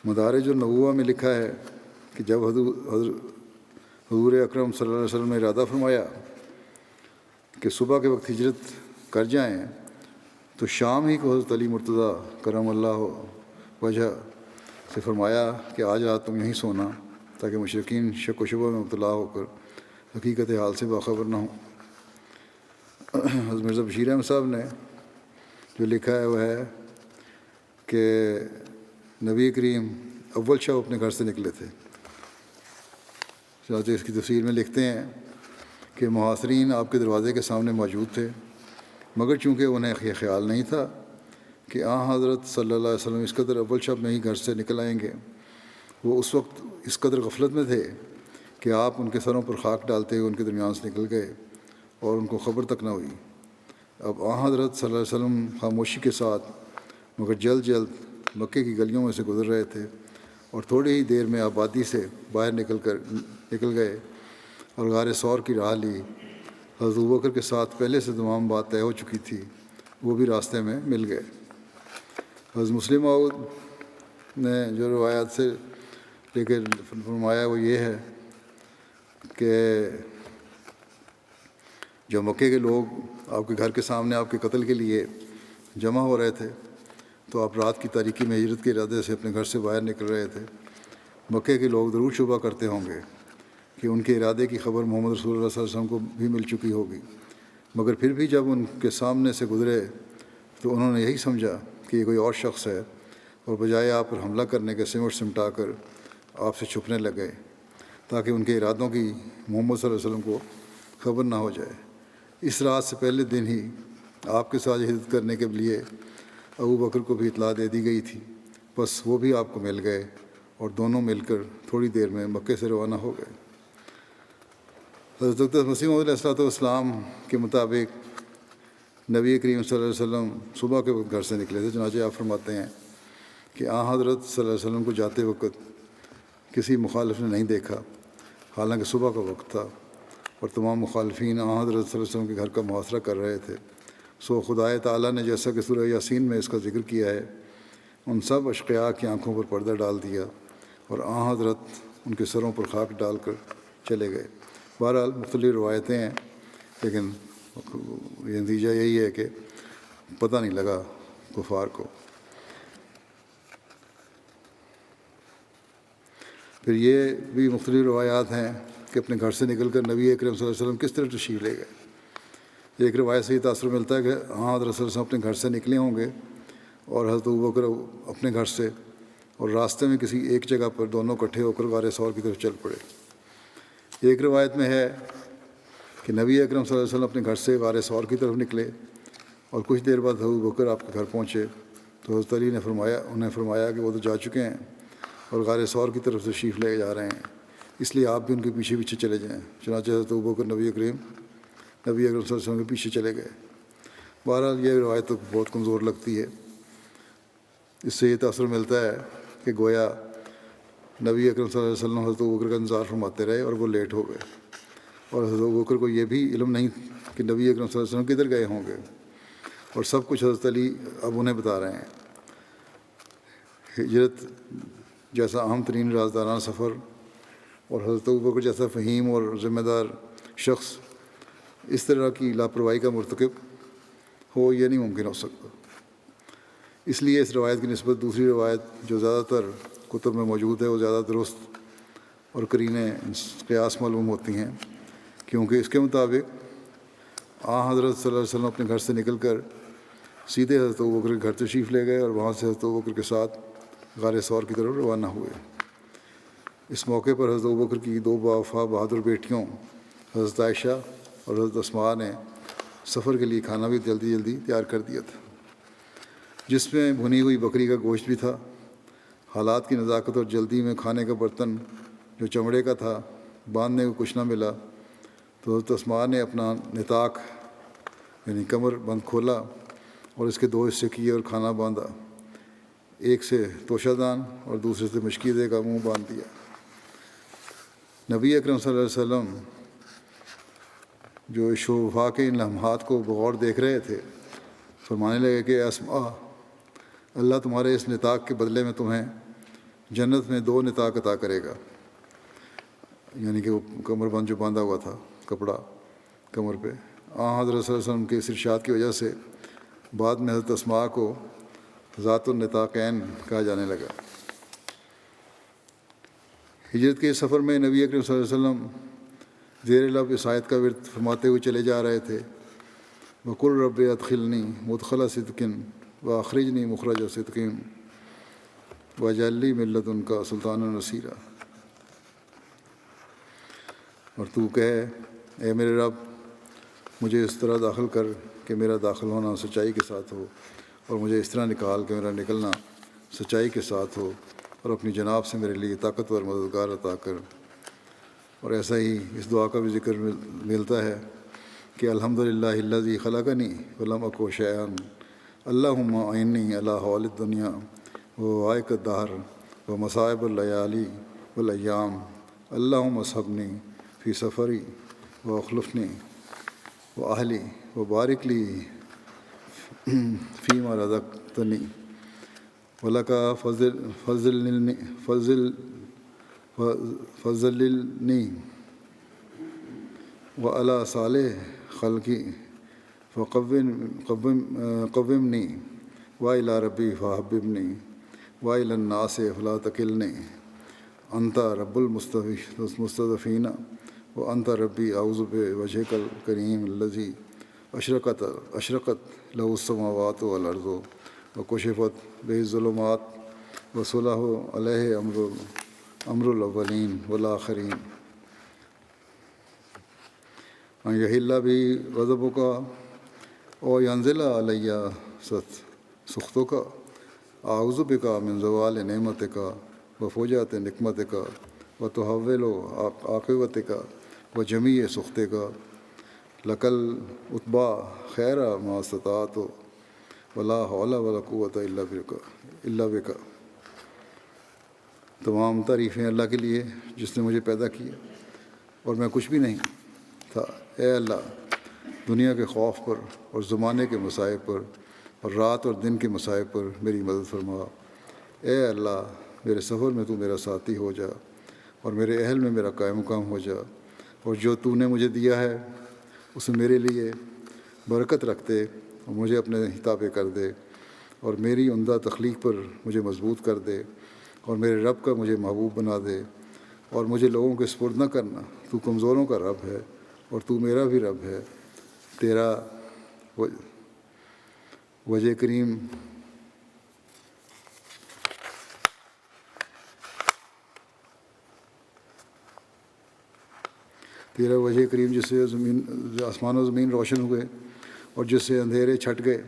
[SPEAKER 1] مدارج النبوہ میں لکھا ہے کہ جب حضور اکرم صلی اللہ علیہ وسلم نے ارادہ فرمایا کہ صبح کے وقت ہجرت کر جائیں تو شام ہی کو حضرت علی مرتضیٰ کرم اللہ وجہ سے فرمایا کہ آج رات تم یہیں سونا تاکہ مشرکین شک و شبہ میں مبتلا ہو کر حقیقت حال سے باخبر نہ ہوں۔ حضرت مرزا بشیر احمد صاحب نے جو لکھا ہے وہ ہے کہ نبی کریم اول شب اپنے گھر سے نکلے تھے۔ چنانچہ اس کی تفسیر میں لکھتے ہیں کہ محاصرین آپ کے دروازے کے سامنے موجود تھے، مگر چونکہ انہیں یہ خیال نہیں تھا کہ حضرت صلی اللہ علیہ وسلم اس قدر اول شب میں ہی گھر سے نکل آئیں گے، وہ اس وقت اس قدر غفلت میں تھے کہ آپ ان کے سروں پر خاک ڈالتے ہوئے ان کے درمیان سے نکل گئے اور ان کو خبر تک نہ ہوئی۔ اب حضرت صلی اللہ علیہ وسلم خاموشی کے ساتھ مگر جلد جلد مکے کی گلیوں میں سے گزر رہے تھے اور تھوڑی ہی دیر میں آبادی سے باہر نکل گئے اور غار ثور کی راہ لی۔ حضرت ابوبکر کے ساتھ پہلے سے تمام بات طے ہو چکی تھی، وہ بھی راستے میں مل گئے۔ حضرت مسلم موعود نے جو روایات سے لے کے فرمایا وہ یہ ہے کہ جب مکے کے لوگ آپ کے گھر کے سامنے آپ کے قتل کے لیے جمع ہو رہے تھے تو آپ رات کی تاریکی میں ہجرت کے ارادے سے اپنے گھر سے باہر نکل رہے تھے۔ مکے کے لوگ ضرور شبہ کرتے ہوں گے کہ ان کے ارادے کی خبر محمد رسول اللہ صلی اللہ علیہ وسلم کو بھی مل چکی ہوگی، مگر پھر بھی جب ان کے سامنے سے گزرے تو انہوں نے یہی سمجھا کہ یہ کوئی اور شخص ہے اور بجائے آپ پر حملہ کرنے کے سمٹا کر آپ سے چھپنے لگ گئے تاکہ ان کے ارادوں کی محمد صلی اللہ علیہ وسلم کو خبر نہ ہو جائے۔ اس رات سے پہلے دن ہی آپ کے ساتھ ہجرت کرنے کے لیے ابوبکر کو بھی اطلاع دے دی گئی تھی، بس وہ بھی آپ کو مل گئے اور دونوں مل کر تھوڑی دیر میں مکے سے روانہ ہو گئے۔ حضرت مسیح موعود علیہ السلام کے مطابق نبی کریم صلی اللہ علیہ وسلم صبح کے وقت گھر سے نکلے تھے۔ چنانچہ آپ فرماتے ہیں کہ حضرت صلی اللہ علیہ وسلم کو جاتے وقت کسی مخالف نے نہیں دیکھا، حالانکہ صبح کا وقت تھا اور تمام مخالفین حضرت صلی اللہ علیہ وسلم کے گھر کا محاصرہ کر رہے تھے۔ سو خدائے تعالیٰ نے جیسا کہ سورہ یاسین میں اس کا ذکر کیا ہے، ان سب اشقیاء کی آنکھوں پر پردہ ڈال دیا اور حضرت ان کے سروں پر خاک ڈال کر چلے گئے۔ بہرحال مختلف روایتیں ہیں، لیکن یہ نتیجہ یہی ہے کہ پتہ نہیں لگا کفار کو۔ پھر یہ بھی مختلف روایات ہیں کہ اپنے گھر سے نکل کر نبی اکرم صلی اللہ علیہ وسلم کس طرح تشریف لے گئے۔ ایک روایت سے یہ تاثر ملتا ہے کہ حضرت صلی اللہ علیہ وسلم اپنے گھر سے نکلے ہوں گے اور حضرت ابوبکر اپنے گھر سے، اور راستے میں کسی ایک جگہ پر دونوں اکٹھے ہو کر غار ثور کی طرف چل پڑے۔ ایک روایت میں ہے کہ نبی اکرم صلی اللہ علیہ وسلم اپنے گھر سے غار ثور کی طرف نکلے اور کچھ دیر بعد حضرت ابوبکر آپ کے گھر پہنچے تو حضرت علی نے انہیں فرمایا کہ وہ تو جا چکے ہیں اور غار ثور کی طرف تشریف لے جا رہے ہیں، اس لیے آپ بھی ان کے پیچھے پیچھے چلے جائیں۔ چنانچہ حضرت ابوبکر نبی اکرم صلی اللہ علیہ وسلم کے پیچھے چلے گئے۔ بہرحال یہ روایت تو بہت کمزور لگتی ہے۔ اس سے یہ تاثر ملتا ہے کہ گویا نبی اکرم صلی اللہ علیہ وسلم حضرت ابوبکر کا انتظار فرماتے رہے اور وہ لیٹ ہو گئے، اور حضرت ابوبکر کو یہ بھی علم نہیں کہ نبی اکرم صلی اللہ علیہ وسلم کدھر گئے ہوں گے، اور سب کچھ حضرت علی اب انہیں بتا رہے ہیں۔ ہجرت جیسا اہم ترین رازدارانہ سفر اور حضرت ابوبکر جیسا فہیم اور ذمہ دار شخص اس طرح کی لاپرواہی کا مرتکب ہو، یہ نہیں ممکن ہو سکتا۔ اس لیے اس روایت کی نسبت دوسری روایت جو زیادہ تر کتب میں موجود ہے وہ زیادہ درست اور قرینے قیاس معلوم ہوتی ہیں، کیونکہ اس کے مطابق حضرت صلی اللہ علیہ وسلم اپنے گھر سے نکل کر سیدھے حضرت ابوبکر کے گھر تشریف لے گئے اور وہاں سے حضرت ابوبکر کے ساتھ غار ثور کی طرف روانہ ہوئے۔ اس موقع پر حضرت ابوبکر کی دو باوفا بہادر بیٹیوں حضرت عائشہ اور حضرت اسماء نے سفر کے لیے کھانا بھی جلدی جلدی تیار کر دیا تھا، جس میں بھنی ہوئی بکری کا گوشت بھی تھا۔ حالات کی نزاکت اور جلدی میں کھانے کا برتن جو چمڑے کا تھا باندھنے کو کچھ نہ ملا تو حضرت اسماء نے اپنا نطاق یعنی کمر بند کھولا اور اس کے دو حصے کیے اور کھانا باندھا۔ ایک سے توشہ دان اور دوسرے سے مشکیزے کا منہ باندھ دیا۔ نبی اکرم صلی اللہ علیہ وسلم جو شوفا کے ان لمحات کو بغور دیکھ رہے تھے، فرمانے لگے کہ اسماء، اللہ تمہارے اس نطاق کے بدلے میں تمہیں جنت میں 2 نطاق عطا کرے گا، یعنی کہ وہ کمر بند جو باندھا ہوا تھا کپڑا کمر پہ۔ حضرت صلی اللہ علیہ وسلم کے اس ارشاد کی وجہ سے بعد میں حضرت اسماء کو ذات النطاقین کہا جانے لگا۔ ہجرت کے سفر میں نبی اکرم صلی اللہ علیہ وسلم زیر لب اس آیت کا ورد فرماتے ہوئے چلے جا رہے تھے، وَقُلْ رَبِّ أَدْخِلْنِي مُدْخَلَ صِدْقٍ وَأَخْرِجْنِي مُخْرَجَ صِدْقٍ وَاجْعَل لِّي مِن لَّدُنكَ سُلْطَانًا نَصِيرًا۔ اور تو کہے، اے میرے رب، مجھے اس طرح داخل کر کہ میرا داخل ہونا سچائی کے ساتھ ہو، اور مجھے اس طرح نکال کہ میرا نکلنا سچائی کے ساتھ ہو، اور اپنی جناب سے میرے لیے طاقتور مددگار عطا کر۔ اور ایسا ہی اس دعا کا بھی ذکر ملتا ہے کہ الحمدللہ الذی خلقنی ولم اکو شیئا، اللہم اعنی علی حول الدنیا ووائق الدہر ومصائب اللیالی والایام، اللہم اصحبنی فی سفری واخلفنی واہلی وبارک لی فیما رزقتنی ولک فضلنی وعلی صالح خلقی فقومنی وإلی ربی فحببنی وإلی الناس فلا تکلنی انت رب المستضعفین وانت ربی اعوذ بوجہک الکریم الذی اشرقت لہ السماوات والارض وکشفت بہ الظلمات وصلح علیہ امر الاولین والآخرین ان یحل بی غضبک او ینزل علی سخطک اعوذ بک من زوال نعمتک وفوجات نقمتک وتحول عاقبتک وجمیع سخطک لک العتبی خیر ما استطعت ولا حول ولا قوۃ الا بک۔ تمام تعریفیں اللہ کے لیے جس نے مجھے پیدا کیا اور میں کچھ بھی نہیں تھا۔ اے اللہ، دنیا کے خوف پر اور زمانے کے مصائب پر اور رات اور دن کے مصائب پر میری مدد فرما۔ اے اللہ، میرے سفر میں تو میرا ساتھی ہو جا، اور میرے اہل میں میرا قائم مقام ہو جا، اور جو تو نے مجھے دیا ہے اسے میرے لیے برکت رکھ دے، اور مجھے اپنے تابع کر دے، اور میری عمدہ تخلیق پر مجھے مضبوط کر دے، اور میرے رب کا مجھے محبوب بنا دے، اور مجھے لوگوں کے سپرد نہ کرنا۔ تو کمزوروں کا رب ہے اور تو میرا بھی رب ہے۔ تیرا وجہ کریم جس سے آسمان و زمین روشن ہوئے، اور جس سے اندھیرے چھٹ گئے،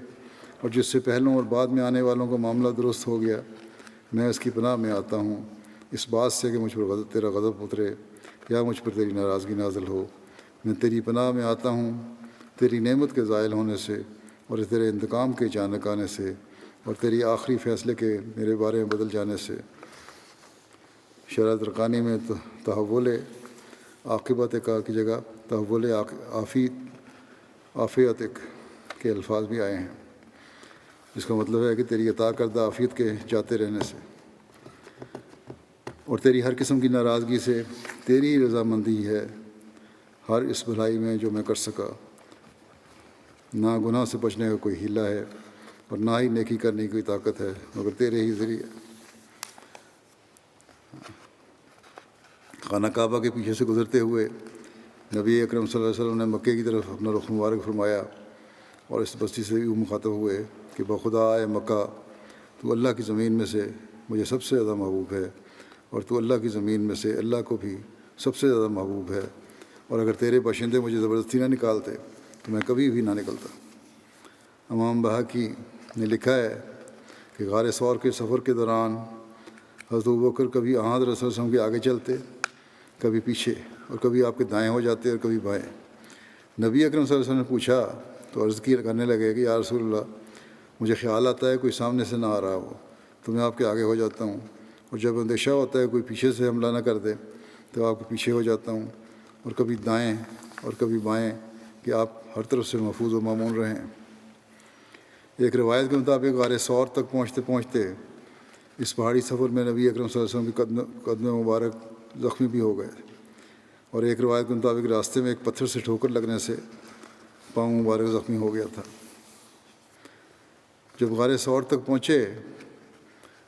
[SPEAKER 1] اور جس سے پہلوں اور بعد میں آنے والوں کا معاملہ درست ہو گیا، میں اس کی پناہ میں آتا ہوں اس بات سے کہ مجھ پر تیرا غضب اترے یا مجھ پر تیری ناراضگی نازل ہو۔ میں تیری پناہ میں آتا ہوں تیری نعمت کے زائل ہونے سے، اور تیرے انتقام کے اچانک آنے سے، اور تیری آخری فیصلے کے میرے بارے میں بدل جانے سے۔ شرح ترقانی میں تحول عاقبت کا کی جگہ تحول عافیتک کے الفاظ بھی آئے ہیں، جس کا مطلب ہے کہ تیری عطا کردہ عافیت کے جاتے رہنے سے، اور تیری ہر قسم کی ناراضگی سے تیری رضامندی ہے ہر اس بھلائی میں جو میں کر سکا۔ نہ گناہ سے بچنے کا کوئی ہیلہ ہے، اور نہ ہی نیکی کرنے کی کوئی طاقت ہے مگر تیرے ہی ذریعے۔ خانہ کعبہ کے پیچھے سے گزرتے ہوئے نبی اکرم صلی اللہ علیہ وسلم نے مکے کی طرف اپنا رخ مبارک فرمایا، اور اس بستی سے بھی مخاطب ہوئے کہ بخدا اے مکہ، تو اللہ کی زمین میں سے مجھے سب سے زیادہ محبوب ہے، اور تو اللہ کی زمین میں سے اللہ کو بھی سب سے زیادہ محبوب ہے، اور اگر تیرے باشندے مجھے زبردستی نہ نکالتے تو میں کبھی بھی نہ نکلتا۔ امام بہاقی نے لکھا ہے کہ غار ثور کے سفر کے دوران حضرت ابوبکر کبھی حضرت رسول اللہ کے آگے چلتے، کبھی پیچھے، اور کبھی آپ کے دائیں ہو جاتے اور کبھی بائیں۔ نبی اکرم صلی اللہ علیہ وسلم نے پوچھا تو عرض کرنے لگے کہ یا رسول اللہ، مجھے خیال آتا ہے کوئی سامنے سے نہ آ رہا ہو، تو میں آپ کے آگے ہو جاتا ہوں، اور جب اندیشہ ہوتا ہے کوئی پیچھے سے حملہ نہ کر دے تو آپ کے پیچھے ہو جاتا ہوں، اور کبھی دائیں اور کبھی بائیں کہ آپ ہر طرف سے محفوظ و مامون رہیں۔ ایک روایت کے مطابق غار ثور تک پہنچتے پہنچتے اس پہاڑی سفر میں نبی اکرم صلی اللہ علیہ وسلم کے قدم مبارک زخمی بھی ہو گئے، اور ایک روایت کے مطابق راستے میں ایک پتھر سے ٹھوکر لگنے سے پاؤں مبارک زخمی ہو گیا تھا۔ جب غار ثور تک پہنچے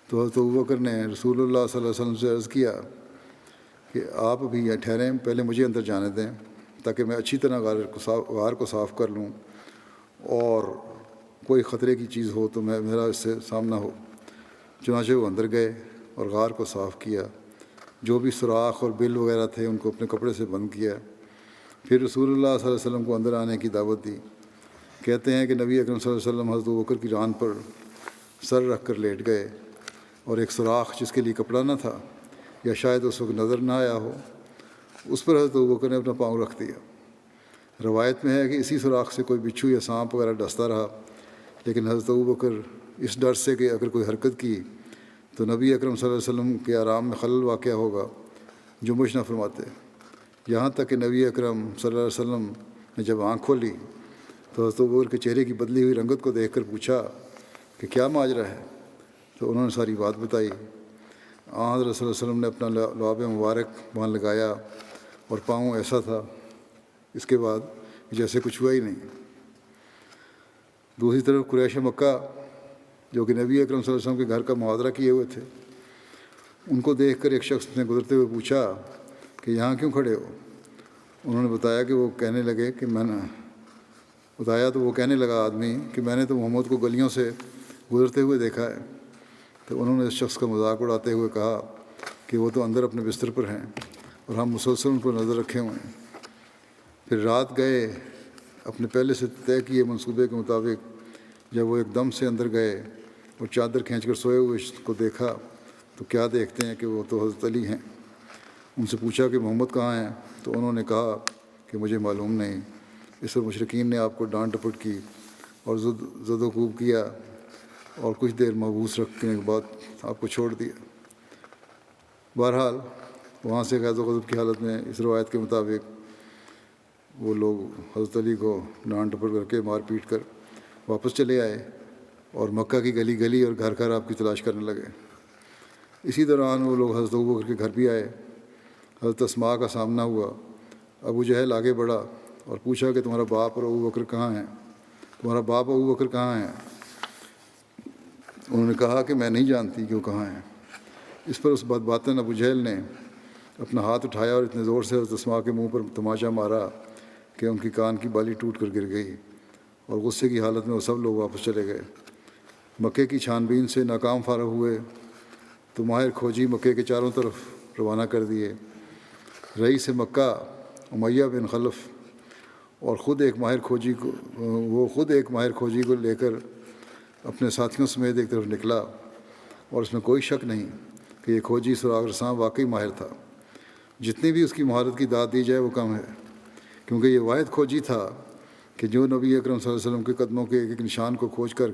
[SPEAKER 1] تو حضرت ابوبکر نے رسول اللہ صلی اللہ علیہ وسلم سے عرض کیا کہ آپ ابھی یہاں ٹھہریں، پہلے مجھے اندر جانے دیں تاکہ میں اچھی طرح غار کو صاف کر لوں، اور کوئی خطرے کی چیز ہو تو میرا اس سے سامنا ہو۔ چنانچہ وہ اندر گئے اور غار کو صاف کیا، جو بھی سوراخ اور بل وغیرہ تھے ان کو اپنے کپڑے سے بند کیا۔ پھر رسول اللہ صلی اللہ علیہ وسلم کو اندر آنے کی دعوت دی۔ کہتے ہیں کہ نبی اکرم صلی اللہ علیہ وسلم حضرت ابوبکر کی ران پر سر رکھ کر لیٹ گئے، اور ایک سوراخ جس کے لیے کپڑا نہ تھا یا شاید اس وقت نظر نہ آیا ہو، اس پر حضرت ابوبکر نے اپنا پاؤں رکھ دیا۔ روایت میں ہے کہ اسی سوراخ سے کوئی بچھو یا سانپ وغیرہ ڈستا رہا، لیکن حضرت ابوبکر اس ڈر سے کہ اگر کوئی حرکت کی تو نبی اکرم صلی اللہ علیہ وسلم کے آرام میں خلل واقع ہوگا، جنبش نہ فرماتے، یہاں تک کہ نبی اکرم صلی اللہ علیہ وسلم نے جب آنکھ کھولی تو حضرت ابوبکر کے چہرے کی بدلی ہوئی رنگت کو دیکھ کر پوچھا کہ کیا ماجرا ہے، تو انہوں نے ساری بات بتائی۔ حضرت صلی اللہ علیہ وسلم نے اپنا لعاب مبارک وہاں لگایا اور پاؤں ایسا تھا اس کے بعد جیسے کچھ ہوا ہی نہیں۔ دوسری طرف قریش مکہ جو کہ نبی اکرم صلی اللہ علیہ وسلم کے گھر کا محاذرہ کیے ہوئے تھے، ان کو دیکھ کر ایک شخص نے گزرتے ہوئے پوچھا کہ یہاں کیوں کھڑے ہو؟ انہوں نے بتایا کہ وہ کہنے لگے کہ وہ کہنے لگا آدمی کہ میں نے تو محمد کو گلیوں سے گزرتے ہوئے دیکھا ہے۔ تو انہوں نے اس شخص کا مذاق اڑاتے ہوئے کہا کہ وہ تو اندر اپنے بستر پر ہیں اور ہم مسلسل ان پر نظر رکھے ہوئے ہیں۔ پھر رات گئے اپنے پہلے سے طے کیے منصوبے کے مطابق۔ جب وہ ایک دم سے اندر گئے اور چادر کھینچ کر سوئے ہوئے کو دیکھا تو کیا دیکھتے ہیں کہ وہ تو حضرت علی ہیں۔ ان سے پوچھا کہ محمد کہاں ہیں؟ تو انہوں نے کہا کہ مجھے معلوم نہیں۔ اس پر مشرکین نے آپ کو ڈانٹ ڈپٹ کی اور زد و کوب کیا، اور کچھ دیر محبوس رکھنے کے بعد آپ کو چھوڑ دیا۔ بہرحال وہاں سے غیظ و غضب کی حالت میں اس روایت کے مطابق وہ لوگ حضرت علی کو ڈانٹ ڈپٹ کر کے مار پیٹ کر واپس چلے آئے، اور مکہ کی گلی گلی اور گھر گھر آپ کی تلاش کرنے لگے۔ اسی دوران وہ لوگ حضرت ابوبکر کے گھر بھی آئے۔ حضرت اسماء کا سامنا ہوا۔ ابو جہل آگے بڑھا اور پوچھا کہ تمہارا باپ اور ابوبکر کہاں ہیں؟ تمہارا باپ اور ابوبکر کہاں ہیں؟ انہوں نے کہا کہ میں نہیں جانتی کہ وہ کہاں ہیں۔ اس پر اس بدباطن ابو جہل نے اپنا ہاتھ اٹھایا اور اتنے زور سے حضرت اسماء کے منہ پر تماچا مارا کہ ان کی کان کی بالی ٹوٹ کر گر گئی، اور غصے کی حالت میں وہ سب لوگ واپس چلے گئے۔ مکے کی چھان بین سے ناکام فارغ ہوئے تو ماہر کھوجی مکے کے چاروں طرف روانہ کر دیے۔ رئیس مکہ امیہ بن خلف اور خود ایک ماہر کھوجی کو لے کر اپنے ساتھیوں سمیت ایک طرف نکلا، اور اس میں کوئی شک نہیں کہ یہ کھوجی سراغ رساں واقعی ماہر تھا۔ جتنی بھی اس کی مہارت کی داد دی جائے وہ کم ہے، کیونکہ یہ واحد کھوجی تھا کہ جو نبی اکرم صلی اللہ علیہ وسلم کے قدموں کے ایک ایک نشان کو کھوج کر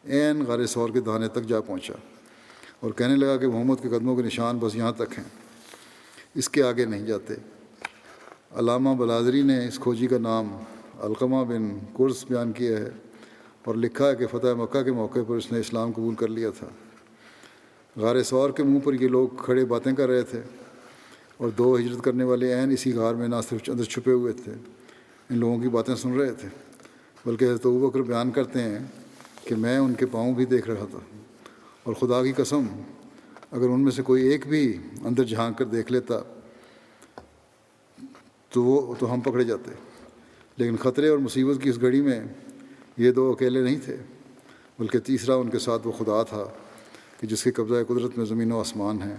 [SPEAKER 1] عین غار ثور کے دہانے تک جا پہنچا، اور کہنے لگا کہ محمد کے قدموں کے نشان بس یہاں تک ہیں، اس کے آگے نہیں جاتے۔ علامہ بلازری نے اس کھوجی کا نام علقمہ بن قرظ بیان کیا ہے، اور لکھا ہے کہ فتح مکہ کے موقع پر اس نے اسلام قبول کر لیا تھا۔ غار ثور کے منہ پر یہ لوگ کھڑے باتیں کر رہے تھے، اور دو ہجرت کرنے والے عین اسی غار میں نہ صرف اندر چھپے ہوئے تھے، ان لوگوں کی باتیں سن رہے تھے، بلکہ حضرت ابوبکر بیان کرتے ہیں کہ میں ان کے پاؤں بھی دیکھ رہا تھا، اور خدا کی قسم اگر ان میں سے کوئی ایک بھی اندر جھانک کر دیکھ لیتا تو ہم پکڑے جاتے۔ لیکن خطرے اور مصیبت کی اس گھڑی میں یہ دو اکیلے نہیں تھے، بلکہ تیسرا ان کے ساتھ وہ خدا تھا کہ جس کے قبضہ قدرت میں زمین و آسمان ہیں،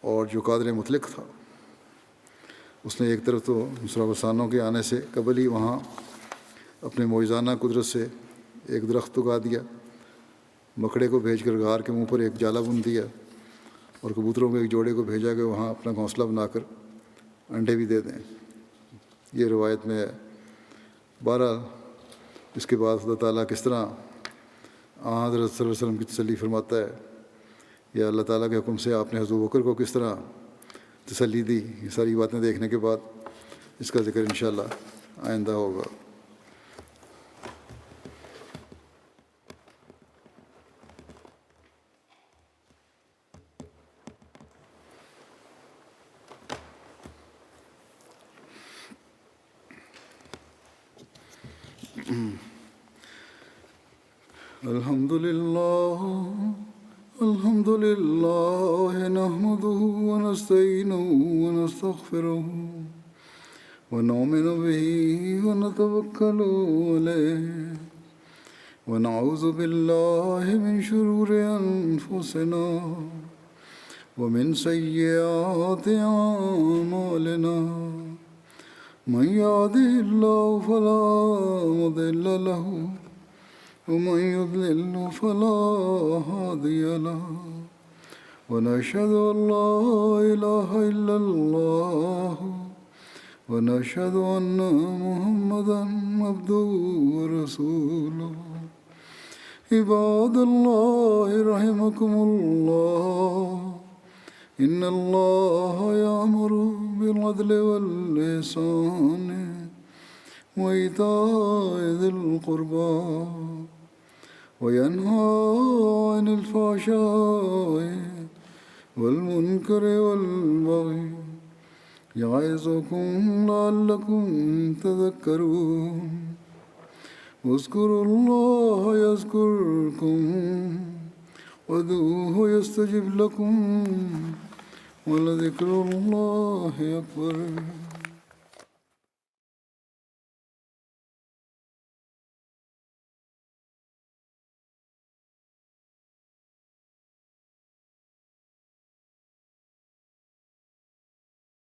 [SPEAKER 1] اور جو قادر مطلق تھا۔ اس نے ایک طرف تو مسرافسانوں کے آنے سے قبل ہی وہاں اپنے معجزانہ قدرت سے ایک درخت اگا دیا، مکڑے کو بھیج کر غار کے منہ پر ایک جالا بن دیا، اور کبوتروں کے ایک جوڑے کو بھیجا کہ وہاں اپنا گھونسلہ بنا کر انڈے بھی دے دیں۔ یہ روایت میں ہے۔ بہرحال اس کے بعد اللہ تعالیٰ کس طرح حضرت صلی اللہ علیہ وسلم کی تسلی فرماتا ہے، یا اللہ تعالیٰ کے حکم سے آپ نے حضرت بکر کو کس طرح تسلی دی. یہ ساری باتیں دیکھنے کے بعد اس کا ذکر انشاءاللہ آئندہ ہوگا. الحمد لله نحمده ونستعينه ونستغفره ونؤمن به ونتوكل عليه ونعوذ بالله من شرور أنفسنا ومن سيئات أعمالنا من يهده الله فلا مضل له ومن يضلل فلا هادي له ونشهد أن لا إله إلا الله ونشهد أن محمدا عبده ورسوله. عباد الله رحمكم الله إن الله يأمر بالعدل والإحسان وإيتاء ذي القربى وينهى عن الفحشاء والمنكر والبغي يعظكم لعلكم تذكرون. اذكروا الله يذكركم وادعوه يستجب لكم ولذكر الله أكبر.